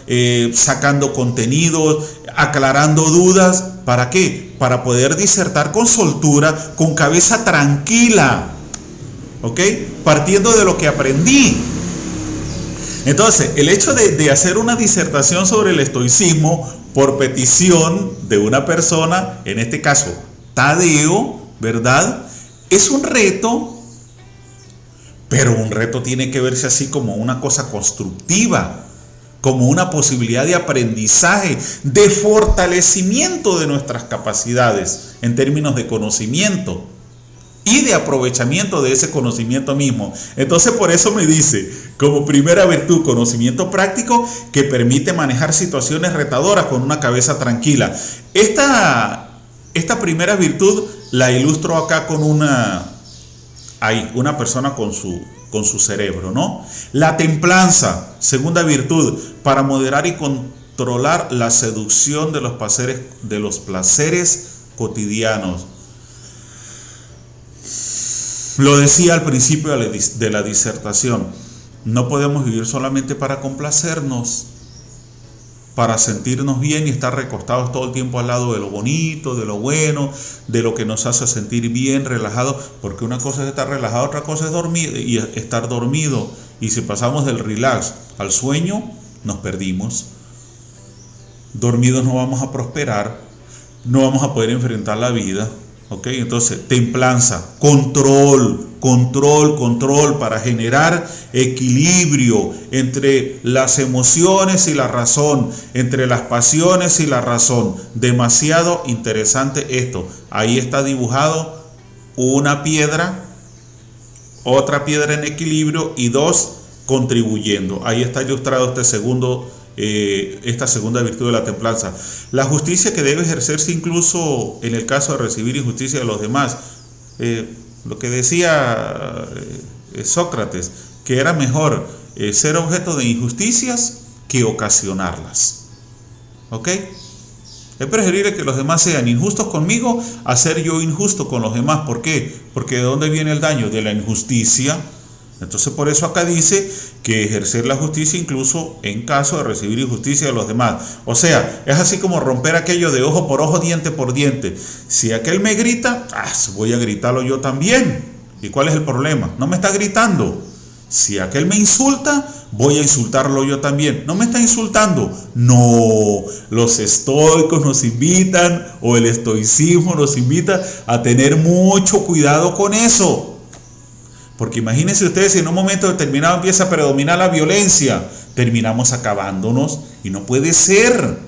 sacando contenidos, aclarando dudas. ¿Para qué? Para poder disertar con soltura, con cabeza tranquila. ¿Ok? Partiendo de lo que aprendí. Entonces, el hecho de hacer una disertación sobre el estoicismo por petición de una persona, en este caso Tadeo, ¿verdad? Es un reto, pero un reto tiene que verse así como una cosa constructiva, como una posibilidad de aprendizaje, de fortalecimiento de nuestras capacidades en términos de conocimiento y de aprovechamiento de ese conocimiento mismo. Entonces, por eso me dice, como primera virtud, conocimiento práctico que permite manejar situaciones retadoras con una cabeza tranquila. Esta primera virtud la ilustro acá con una persona con su cerebro, ¿no? La templanza, segunda virtud, para moderar y controlar la seducción de los placeres cotidianos. Lo decía al principio de la disertación, no podemos vivir solamente para complacernos, para sentirnos bien y estar recostados todo el tiempo al lado de lo bonito, de lo bueno, de lo que nos hace sentir bien, relajado, porque una cosa es estar relajado, otra cosa es dormir y estar dormido. Y si pasamos del relax al sueño, nos perdimos. dormidos no vamos a prosperar, no vamos a poder enfrentar la vida. ¿Ok? Entonces, templanza, control para generar equilibrio entre las emociones y la razón, entre las pasiones y la razón. Demasiado interesante esto. Ahí está dibujado una piedra, otra piedra en equilibrio y dos contribuyendo. Ahí está ilustrado esta segunda virtud de la templanza. La justicia que debe ejercerse incluso en el caso de recibir injusticia de los demás. Lo que decía Sócrates, que era mejor ser objeto de injusticias que ocasionarlas. ¿Ok? Es preferible que los demás sean injustos conmigo a ser yo injusto con los demás. ¿Por qué? Porque ¿de dónde viene el daño? De la injusticia. Entonces por eso acá dice que ejercer la justicia incluso en caso de recibir injusticia de los demás. O sea, es así como romper aquello de ojo por ojo, diente por diente. Si aquel me grita, voy a gritarlo yo también. ¿Y cuál es el problema? No me está gritando. Si aquel me insulta, voy a insultarlo yo también. ¿No me está insultando? No, los estoicos nos invitan, o el estoicismo nos invita a tener mucho cuidado con eso. Porque imagínense ustedes si en un momento determinado empieza a predominar la violencia, terminamos acabándonos y no puede ser,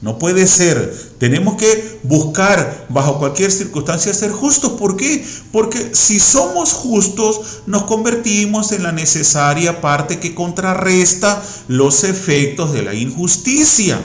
no puede ser. Tenemos que buscar bajo cualquier circunstancia ser justos. ¿Por qué? Porque si somos justos nos convertimos en la necesaria parte que contrarresta los efectos de la injusticia.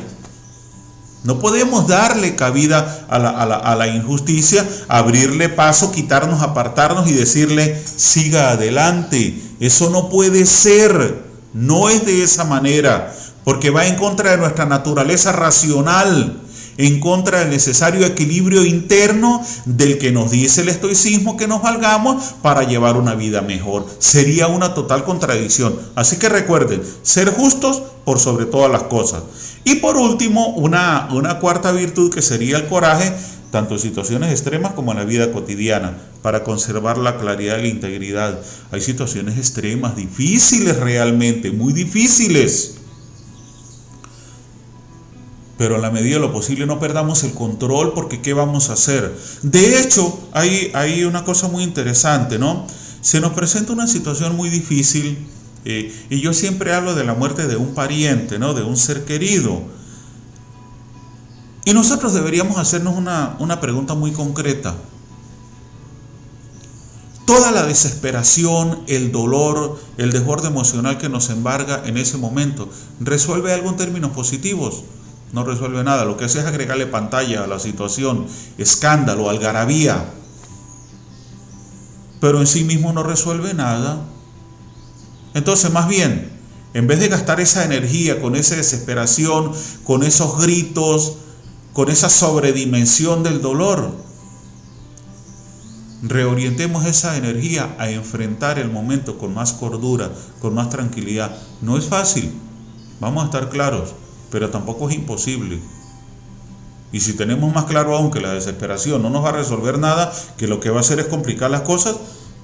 No podemos darle cabida a la injusticia, abrirle paso, quitarnos, apartarnos y decirle, siga adelante. Eso no puede ser, no es de esa manera, porque va en contra de nuestra naturaleza racional, en contra del necesario equilibrio interno del que nos dice el estoicismo que nos valgamos para llevar una vida mejor. Sería una total contradicción. Así que recuerden, ser justos por sobre todas las cosas. Y por último, una cuarta virtud que sería el coraje, tanto en situaciones extremas como en la vida cotidiana, para conservar la claridad y la integridad. Hay situaciones extremas, difíciles realmente, muy difíciles. Pero en la medida de lo posible no perdamos el control, porque ¿qué vamos a hacer? De hecho, hay una cosa muy interesante, ¿no? Se nos presenta una situación muy difícil. Y yo siempre hablo de la muerte de un pariente, ¿no? De un ser querido. Y nosotros deberíamos hacernos una pregunta muy concreta. Toda la desesperación, el dolor, el desborde emocional que nos embarga en ese momento, ¿resuelve algo en términos positivos? No resuelve nada. Lo que hace es agregarle pantalla a la situación, escándalo, algarabía. Pero en sí mismo no resuelve nada. Entonces, más bien, en vez de gastar esa energía con esa desesperación, con esos gritos, con esa sobredimensión del dolor, reorientemos esa energía a enfrentar el momento con más cordura, con más tranquilidad. No es fácil, vamos a estar claros, pero tampoco es imposible. Y si tenemos más claro aún que la desesperación no nos va a resolver nada, que lo que va a hacer es complicar las cosas,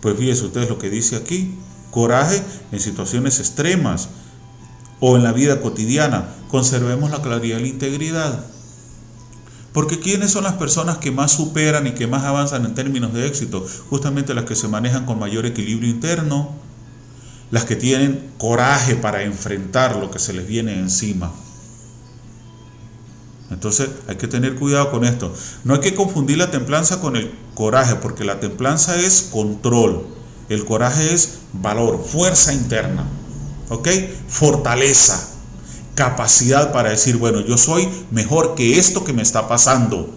pues fíjense ustedes lo que dice aquí. Coraje en situaciones extremas o en la vida cotidiana. Conservemos la claridad y la integridad. Porque ¿quiénes son las personas que más superan y que más avanzan en términos de éxito? Justamente las que se manejan con mayor equilibrio interno, las que tienen coraje para enfrentar lo que se les viene encima. Entonces hay que tener cuidado con esto. No hay que confundir la templanza con el coraje, porque la templanza es control. El coraje es valor, fuerza interna, ¿ok? Fortaleza, capacidad para decir, bueno, yo soy mejor que esto que me está pasando.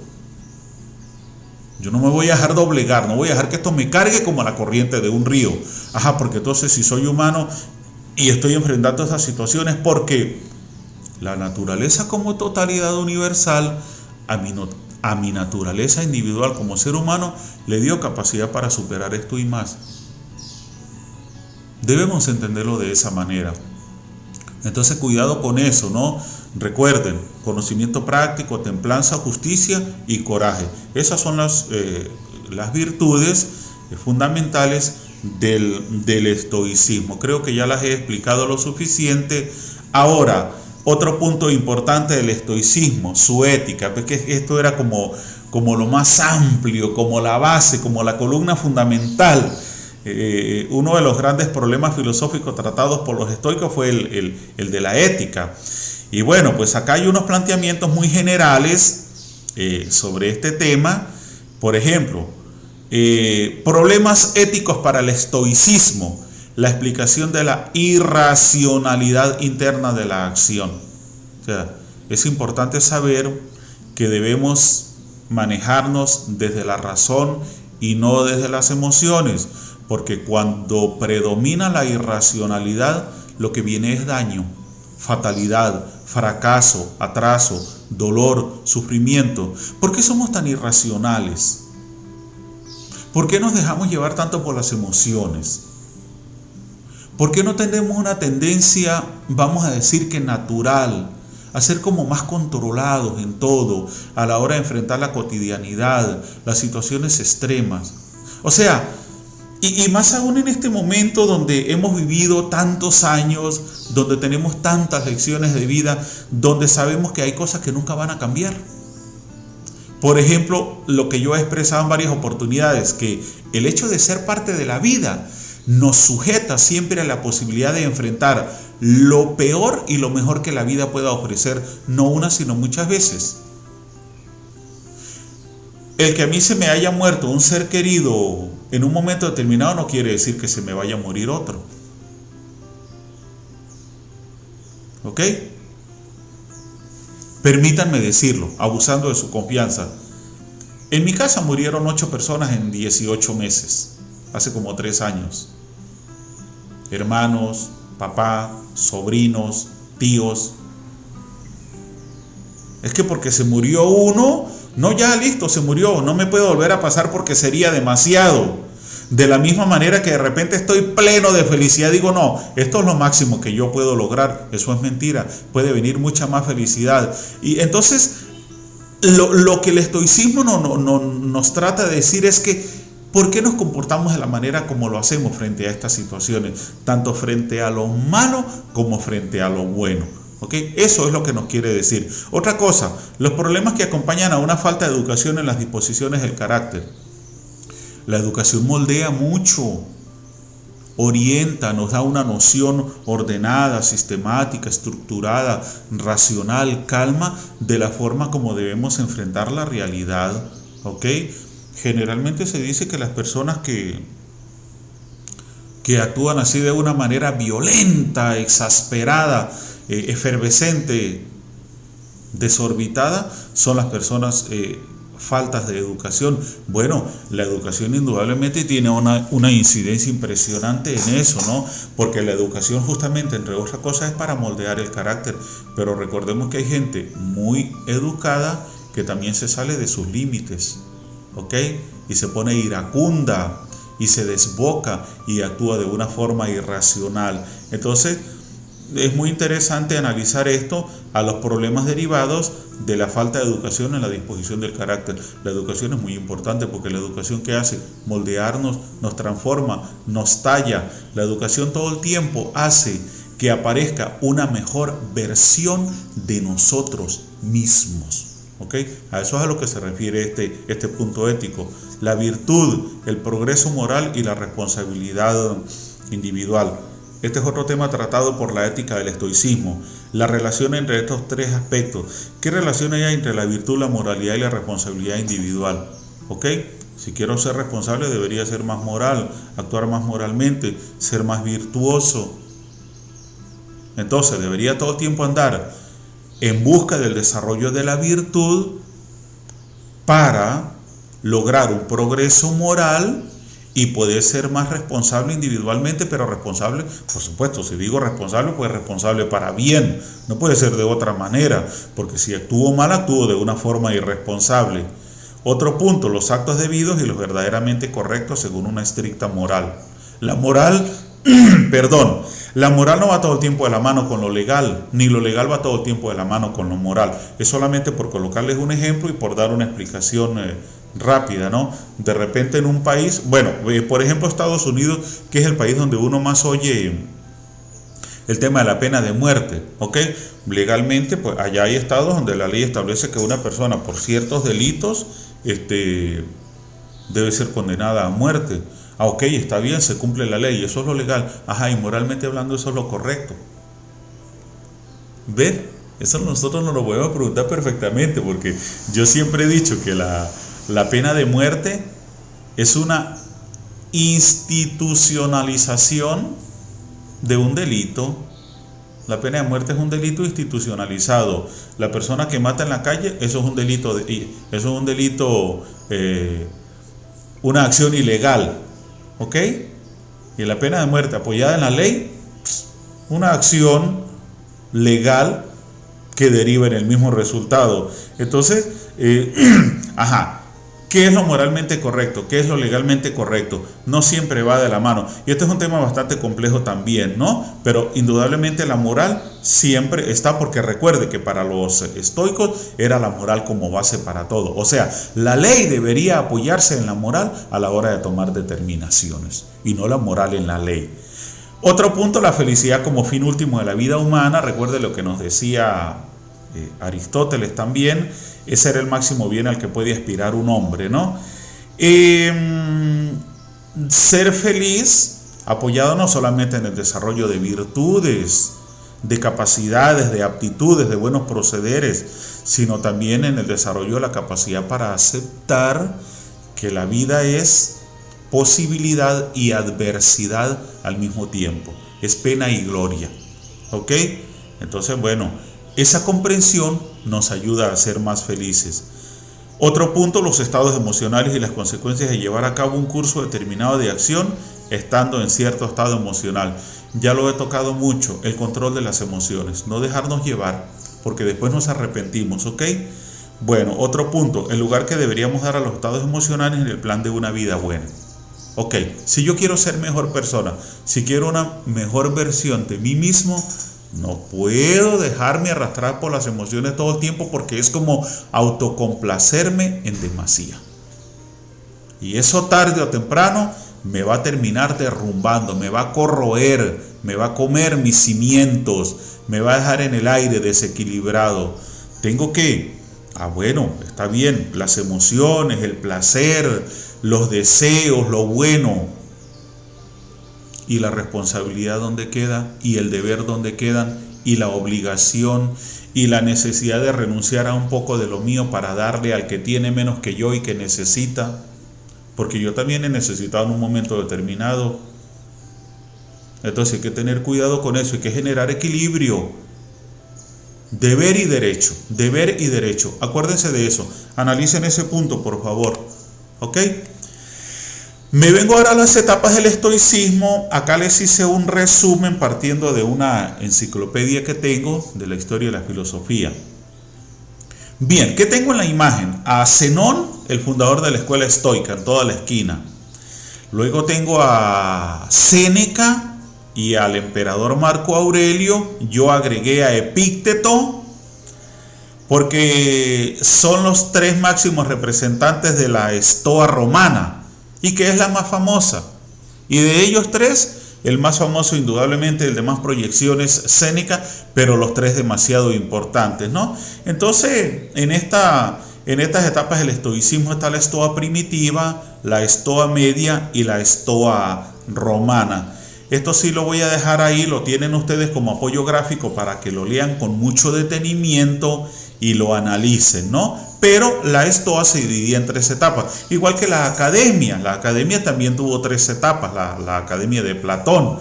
Yo no me voy a dejar doblegar, no voy a dejar que esto me cargue como la corriente de un río. Porque entonces si soy humano y estoy enfrentando estas situaciones, porque la naturaleza como totalidad universal, a mi naturaleza individual como ser humano, le dio capacidad para superar esto y más. Debemos entenderlo de esa manera. Entonces cuidado con eso, ¿no? Recuerden, conocimiento práctico, templanza, justicia y coraje. Esas son las virtudes fundamentales del estoicismo. Creo que ya las he explicado lo suficiente. Ahora, Otro punto importante del estoicismo, su ética, porque esto era como lo más amplio, como la base, como la columna fundamental. Uno de los grandes problemas filosóficos tratados por los estoicos fue el de la ética. Y bueno, pues acá hay unos planteamientos muy generales sobre este tema. Por ejemplo, problemas éticos para el estoicismo, la explicación de la irracionalidad interna de la acción. O sea, es importante saber que debemos manejarnos desde la razón y no desde las emociones, porque cuando predomina la irracionalidad, lo que viene es daño, fatalidad, fracaso, atraso, dolor, sufrimiento. ¿Por qué somos tan irracionales? ¿Por qué nos dejamos llevar tanto por las emociones? ¿Por qué no tenemos una tendencia, vamos a decir que natural, a ser como más controlados en todo a la hora de enfrentar la cotidianidad, las situaciones extremas? O sea, y más aún en este momento donde hemos vivido tantos años, donde tenemos tantas lecciones de vida, donde sabemos que hay cosas que nunca van a cambiar. Por ejemplo, lo que yo he expresado en varias oportunidades, que el hecho de ser parte de la vida nos sujeta siempre a la posibilidad de enfrentar lo peor y lo mejor que la vida pueda ofrecer, no una sino muchas veces. El que a mí se me haya muerto un ser querido en un momento determinado no quiere decir que se me vaya a morir otro. ¿Ok? Permítanme decirlo, abusando de su confianza. En mi casa murieron 8 personas en 18 meses, hace como 3 años. Hermanos, papá, sobrinos, tíos. Es que porque se murió uno, no, ya listo, se murió, no me puede volver a pasar porque sería demasiado. De la misma manera que de repente estoy pleno de felicidad, digo, no, esto es lo máximo que yo puedo lograr. Eso es mentira, puede venir mucha más felicidad. Y entonces, lo que el estoicismo nos trata de decir es que ¿por qué nos comportamos de la manera como lo hacemos frente a estas situaciones? Tanto frente a lo malo como frente a lo bueno. ¿Okay? Eso es lo que nos quiere decir. Otra cosa, los problemas que acompañan a una falta de educación en las disposiciones del carácter. La educación moldea mucho, orienta, nos da una noción ordenada, sistemática, estructurada, racional, calma, de la forma como debemos enfrentar la realidad. ¿Ok? Generalmente se dice que las personas que actúan así de una manera violenta, exasperada, efervescente, desorbitada, son las personas faltas de educación. Bueno, la educación indudablemente tiene una incidencia impresionante en eso, ¿no? Porque la educación justamente, entre otras cosas, es para moldear el carácter. Pero recordemos que hay gente muy educada que también se sale de sus límites, ¿ok? Y se pone iracunda y se desboca y actúa de una forma irracional. Entonces, es muy interesante analizar esto a los problemas derivados de la falta de educación en la disposición del carácter. La educación es muy importante porque la educación, ¿qué hace? Moldearnos, nos transforma, nos talla. La educación todo el tiempo hace que aparezca una mejor versión de nosotros mismos. ¿Okay? A eso es a lo que se refiere este punto ético. La virtud, el progreso moral y la responsabilidad individual. Este es otro tema tratado por la ética del estoicismo. La relación entre estos 3 aspectos. ¿Qué relación hay entre la virtud, la moralidad y la responsabilidad individual? ¿Ok? Si quiero ser responsable, debería ser más moral, actuar más moralmente, ser más virtuoso. Entonces, debería todo el tiempo andar en busca del desarrollo de la virtud para lograr un progreso moral y poder ser más responsable individualmente, pero responsable, por supuesto, si digo responsable, pues responsable para bien, no puede ser de otra manera, porque si actúo mal, actúo de una forma irresponsable. Otro punto, los actos debidos y los verdaderamente correctos según una estricta moral. La moral, la moral no va todo el tiempo de la mano con lo legal, ni lo legal va todo el tiempo de la mano con lo moral. Es solamente por colocarles un ejemplo y por dar una explicación rápida, ¿no? De repente en un país, bueno, por ejemplo Estados Unidos, que es el país donde uno más oye el tema de la pena de muerte, ¿ok? Legalmente, pues allá hay estados donde la ley establece que una persona por ciertos delitos debe ser condenada a muerte. Ah, ok, está bien, se cumple la ley, eso es lo legal. Ajá, y moralmente hablando eso es lo correcto. ¿Ven? Eso nosotros nos lo podemos preguntar perfectamente, porque yo siempre he dicho que la pena de muerte es una institucionalización de un delito. La pena de muerte es un delito institucionalizado. La persona que mata en la calle, eso es un delito, una acción ilegal, ¿ok? Y la pena de muerte apoyada en la ley, una acción legal que deriva en el mismo resultado. Entonces, ¿qué es lo moralmente correcto? ¿Qué es lo legalmente correcto? No siempre va de la mano. Y este es un tema bastante complejo también, ¿no? Pero indudablemente la moral siempre está, porque recuerde que para los estoicos era la moral como base para todo. O sea, la ley debería apoyarse en la moral a la hora de tomar determinaciones y no la moral en la ley. Otro punto, la felicidad como fin último de la vida humana. Recuerde lo que nos decía Aristóteles también. Ese era el máximo bien al que puede aspirar un hombre, ¿no? Ser feliz, apoyado no solamente en el desarrollo de virtudes, de capacidades, de aptitudes, de buenos procederes, sino también en el desarrollo de la capacidad para aceptar que la vida es posibilidad y adversidad al mismo tiempo, es pena y gloria, ¿ok? Entonces, bueno, esa comprensión nos ayuda a ser más felices. Otro punto, los estados emocionales y las consecuencias de llevar a cabo un curso determinado de acción estando en cierto estado emocional. Ya lo he tocado mucho, el control de las emociones, no dejarnos llevar, porque después nos arrepentimos, ¿ok? Bueno, otro punto, el lugar que deberíamos dar a los estados emocionales en el plan de una vida buena. Ok, si yo quiero ser mejor persona, si quiero una mejor versión de mí mismo, no puedo dejarme arrastrar por las emociones todo el tiempo, porque es como autocomplacerme en demasía. Y eso tarde o temprano me va a terminar derrumbando, me va a corroer, me va a comer mis cimientos, me va a dejar en el aire desequilibrado. Tengo que, bueno, está bien, las emociones, el placer, los deseos, lo bueno. Y la responsabilidad donde queda, y el deber donde quedan, y la obligación, y la necesidad de renunciar a un poco de lo mío para darle al que tiene menos que yo y que necesita, porque yo también he necesitado en un momento determinado. Entonces hay que tener cuidado con eso, hay que generar equilibrio. Deber y derecho, deber y derecho. Acuérdense de eso, analicen ese punto, por favor. ¿Ok? Me vengo ahora a las etapas del estoicismo. Acá les hice un resumen partiendo de una enciclopedia que tengo de la historia de la filosofía. Bien, ¿qué tengo en la imagen? A Zenón, el fundador de la escuela estoica, en toda la esquina. Luego tengo a Séneca y al emperador Marco Aurelio. Yo agregué a Epícteto, porque son los tres máximos representantes de la estoa romana, y que es la más famosa. Y de ellos tres, el más famoso indudablemente, el de más proyecciones, Séneca, pero los tres demasiado importantes, ¿no? Entonces, en estas etapas del estoicismo está la estoa primitiva, la estoa media y la estoa romana. Esto sí lo voy a dejar ahí, lo tienen ustedes como apoyo gráfico para que lo lean con mucho detenimiento y lo analicen, ¿no? Pero la estoa se dividía en tres etapas, igual que la academia. La academia también tuvo tres etapas, la academia de Platón.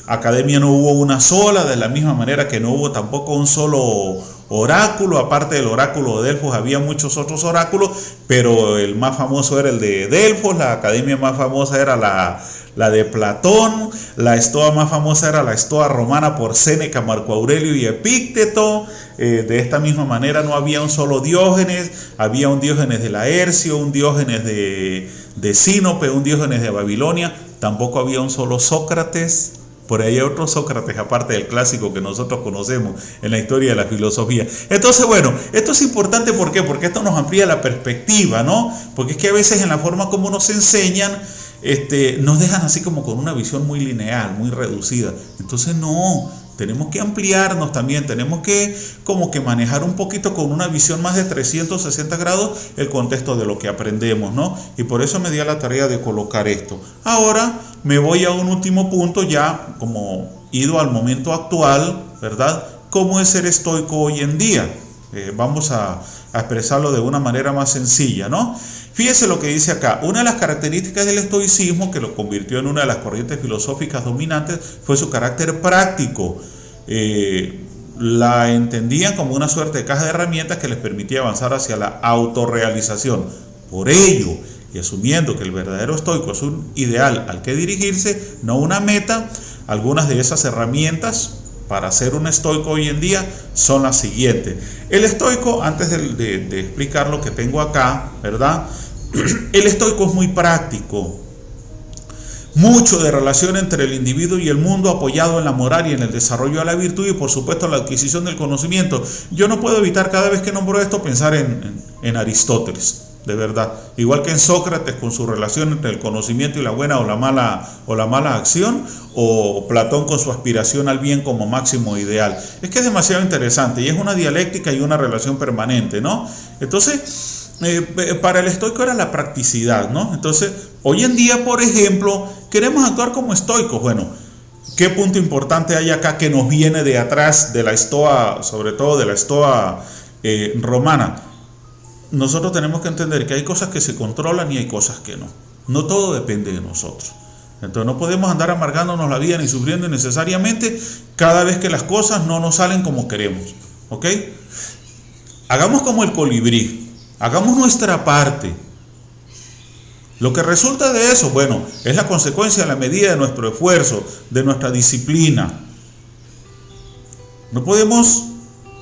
Academia no hubo una sola, de la misma manera que no hubo tampoco un solo oráculo. Aparte del oráculo de Delfos había muchos otros oráculos, pero el más famoso era el de Delfos. La academia más famosa era la de Platón. La estoa más famosa era la estoa romana por Séneca, Marco Aurelio y Epícteto. De esta misma manera no había un solo Diógenes, había un Diógenes de Laercio, un Diógenes de Sinope, un Diógenes de Babilonia. Tampoco había un solo Sócrates. Por ahí hay otro Sócrates, aparte del clásico que nosotros conocemos en la historia de la filosofía. Entonces, bueno, esto es importante, ¿por qué? Porque esto nos amplía la perspectiva, ¿no? Porque es que a veces en la forma como nos enseñan, nos dejan así como con una visión muy lineal, muy reducida. Entonces no, tenemos que ampliarnos también, tenemos que como que manejar un poquito con una visión más de 360 grados el contexto de lo que aprendemos, ¿no? Y por eso me di a la tarea de colocar esto. Ahora me voy a un último punto ya como ido al momento actual, ¿verdad? ¿Cómo es ser estoico hoy en día? Vamos a expresarlo de una manera más sencilla, ¿no? Fíjese lo que dice acá. Una de las características del estoicismo, que lo convirtió en una de las corrientes filosóficas dominantes, fue su carácter práctico. La entendían como una suerte de caja de herramientas que les permitía avanzar hacia la autorrealización. Por ello, y asumiendo que el verdadero estoico es un ideal al que dirigirse, no una meta, algunas de esas herramientas para ser un estoico hoy en día son las siguientes. El estoico, antes de explicar lo que tengo acá, ¿verdad? El estoico es muy práctico. Mucho de relación entre el individuo y el mundo apoyado en la moral y en el desarrollo de la virtud y por supuesto la adquisición del conocimiento. Yo no puedo evitar cada vez que nombro esto pensar en Aristóteles, de verdad. Igual que en Sócrates con su relación entre el conocimiento y la buena o la mala acción, o Platón con su aspiración al bien como máximo ideal. Es que es demasiado interesante y es una dialéctica y una relación permanente, ¿no? Entonces, para el estoico era la practicidad, ¿no? Entonces, hoy en día, por ejemplo, queremos actuar como estoicos. Bueno, ¿qué punto importante hay acá que nos viene de atrás de la estoa, sobre todo de la estoa romana? Nosotros tenemos que entender que hay cosas que se controlan y hay cosas que no. No todo depende de nosotros. Entonces no podemos andar amargándonos la vida ni sufriendo innecesariamente cada vez que las cosas no nos salen como queremos. ¿Ok? Hagamos como el colibrí. Hagamos nuestra parte. Lo que resulta de eso, bueno, es la consecuencia a la medida de nuestro esfuerzo, de nuestra disciplina. No podemos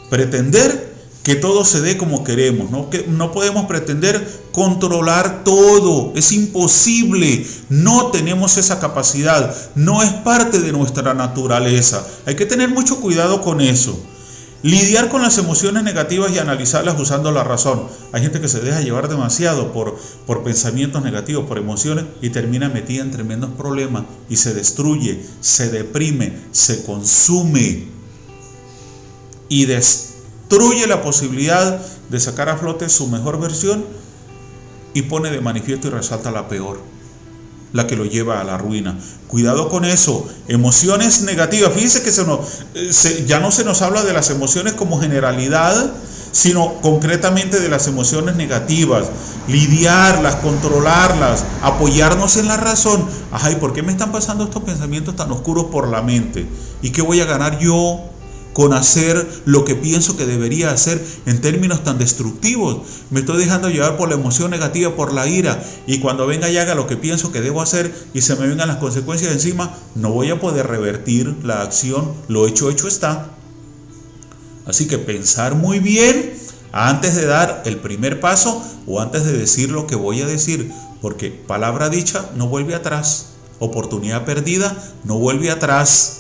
pretender que todo se dé como queremos, ¿no? Que no podemos pretender controlar todo, es imposible, no tenemos esa capacidad, no es parte de nuestra naturaleza. Hay que tener mucho cuidado con eso. Lidiar con las emociones negativas y analizarlas usando la razón. Hay gente que se deja llevar demasiado por pensamientos negativos, por emociones, y termina metida en tremendos problemas y se destruye, se deprime, se consume y destruye la posibilidad de sacar a flote su mejor versión y pone de manifiesto y resalta la peor, la que lo lleva a la ruina. Cuidado con eso. Emociones negativas. Fíjense que ya no se nos habla de las emociones como generalidad, sino concretamente de las emociones negativas. Lidiarlas, controlarlas, apoyarnos en la razón. Ajá, ¿y por qué me están pasando estos pensamientos tan oscuros por la mente? ¿Y qué voy a ganar yo con hacer lo que pienso que debería hacer en términos tan destructivos? Me estoy dejando llevar por la emoción negativa, por la ira, y cuando venga y haga lo que pienso que debo hacer y se me vengan las consecuencias encima, no voy a poder revertir la acción. Lo hecho está. Así que pensar muy bien antes de dar el primer paso o antes de decir lo que voy a decir, porque palabra dicha no vuelve atrás, oportunidad perdida no vuelve atrás.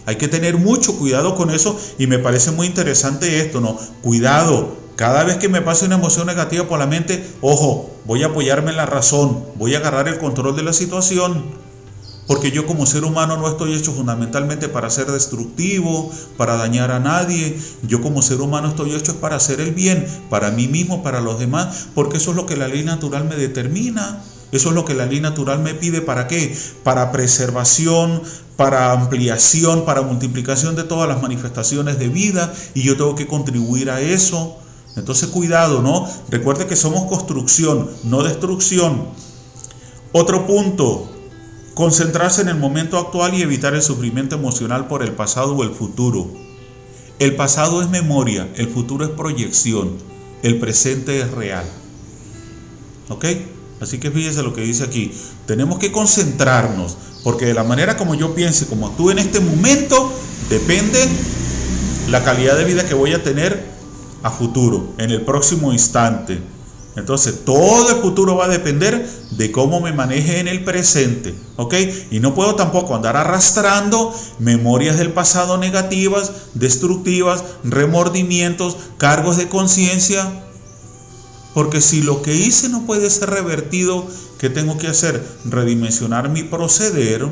Hay que tener mucho cuidado con eso y me parece muy interesante esto, ¿no? Cuidado, cada vez que me pase una emoción negativa por la mente, ojo, voy a apoyarme en la razón, voy a agarrar el control de la situación, porque yo como ser humano no estoy hecho fundamentalmente para ser destructivo, para dañar a nadie. Yo como ser humano estoy hecho para hacer el bien, para mí mismo, para los demás, porque eso es lo que la ley natural me determina. Eso es lo que la ley natural me pide. ¿Para qué? Para preservación, para ampliación, para multiplicación de todas las manifestaciones de vida, y yo tengo que contribuir a eso. Entonces cuidado, ¿no? Recuerde que somos construcción, no destrucción. Otro punto, concentrarse en el momento actual y evitar el sufrimiento emocional por el pasado o el futuro. El pasado es memoria, el futuro es proyección, el presente es real. ¿Ok? Así que fíjese lo que dice aquí. Tenemos que concentrarnos, porque de la manera como yo piense, como actúe en este momento, depende la calidad de vida que voy a tener a futuro, en el próximo instante. Entonces, todo el futuro va a depender de cómo me maneje en el presente, ¿ok? Y no puedo tampoco andar arrastrando memorias del pasado negativas, destructivas, remordimientos, cargos de conciencia. Porque si lo que hice no puede ser revertido, ¿qué tengo que hacer? Redimensionar mi proceder,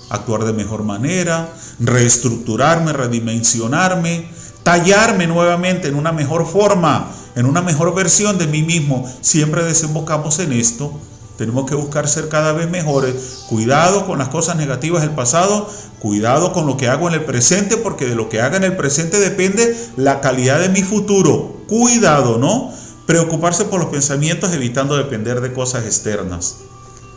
actuar de mejor manera, reestructurarme, redimensionarme, tallarme nuevamente en una mejor forma, en una mejor versión de mí mismo. Siempre desembocamos en esto. Tenemos que buscar ser cada vez mejores. Cuidado con las cosas negativas del pasado, cuidado con lo que hago en el presente, porque de lo que haga en el presente depende la calidad de mi futuro. Cuidado, ¿no? Preocuparse por los pensamientos, evitando depender de cosas externas.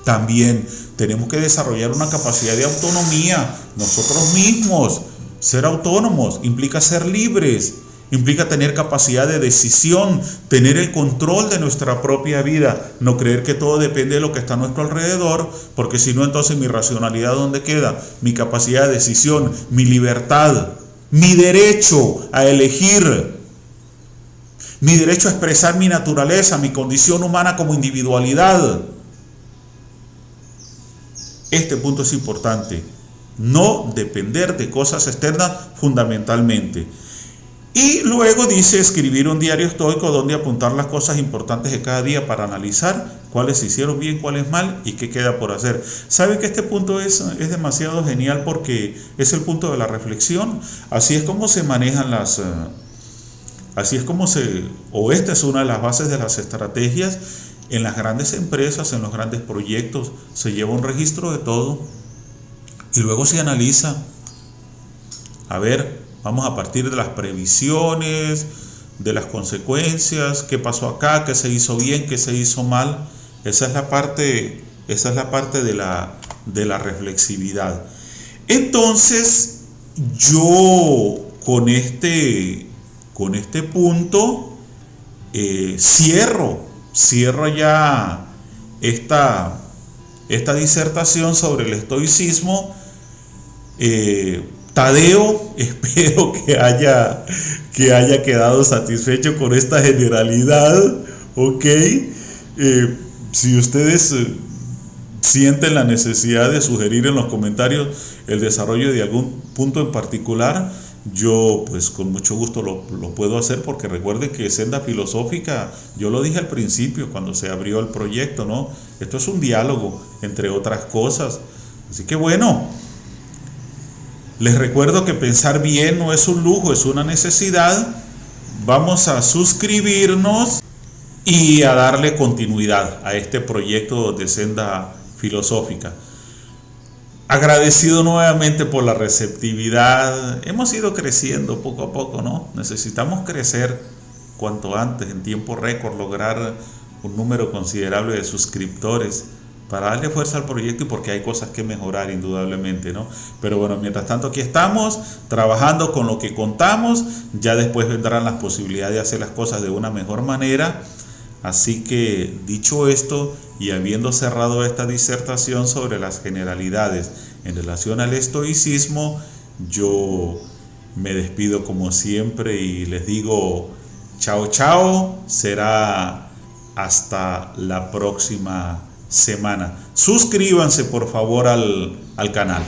También tenemos que desarrollar una capacidad de autonomía nosotros mismos. Ser autónomos implica ser libres, implica tener capacidad de decisión, tener el control de nuestra propia vida, no creer que todo depende de lo que está a nuestro alrededor, porque si no, entonces mi racionalidad, ¿dónde queda? Mi capacidad de decisión, mi libertad, mi derecho a elegir, mi derecho a expresar mi naturaleza, mi condición humana como individualidad. Este punto es importante. No depender de cosas externas fundamentalmente. Y luego dice escribir un diario estoico donde apuntar las cosas importantes de cada día para analizar cuáles se hicieron bien, cuáles mal y qué queda por hacer. ¿Sabe que este punto es demasiado genial porque es el punto de la reflexión? Así es como se manejan esta es una de las bases de las estrategias. En las grandes empresas, en los grandes proyectos, se lleva un registro de todo y luego se analiza. A ver, vamos a partir de las previsiones, de las consecuencias, qué pasó acá, qué se hizo bien, qué se hizo mal. Esa es la parte de la reflexividad. Entonces, yo con este punto cierro ya esta disertación sobre el estoicismo. Tadeo, espero que haya quedado satisfecho con esta generalidad, ¿ok? Si ustedes sienten la necesidad de sugerir en los comentarios el desarrollo de algún punto en particular, yo pues con mucho gusto lo puedo hacer, porque recuerden que Senda Filosófica, yo lo dije al principio cuando se abrió el proyecto, ¿no? Esto es un diálogo, entre otras cosas. Así que bueno, les recuerdo que pensar bien no es un lujo, es una necesidad. Vamos a suscribirnos y a darle continuidad a este proyecto de Senda Filosófica. Agradecido nuevamente por la receptividad. Hemos ido creciendo poco a poco, ¿no? Necesitamos crecer cuanto antes, en tiempo récord, lograr un número considerable de suscriptores para darle fuerza al proyecto, y porque hay cosas que mejorar indudablemente, ¿no? Pero bueno, mientras tanto aquí estamos trabajando con lo que contamos. Ya después vendrán las posibilidades de hacer las cosas de una mejor manera. Así que, dicho esto, y habiendo cerrado esta disertación sobre las generalidades en relación al estoicismo, yo me despido como siempre y les digo chao, chao. Será hasta la próxima semana. Suscríbanse por favor al canal.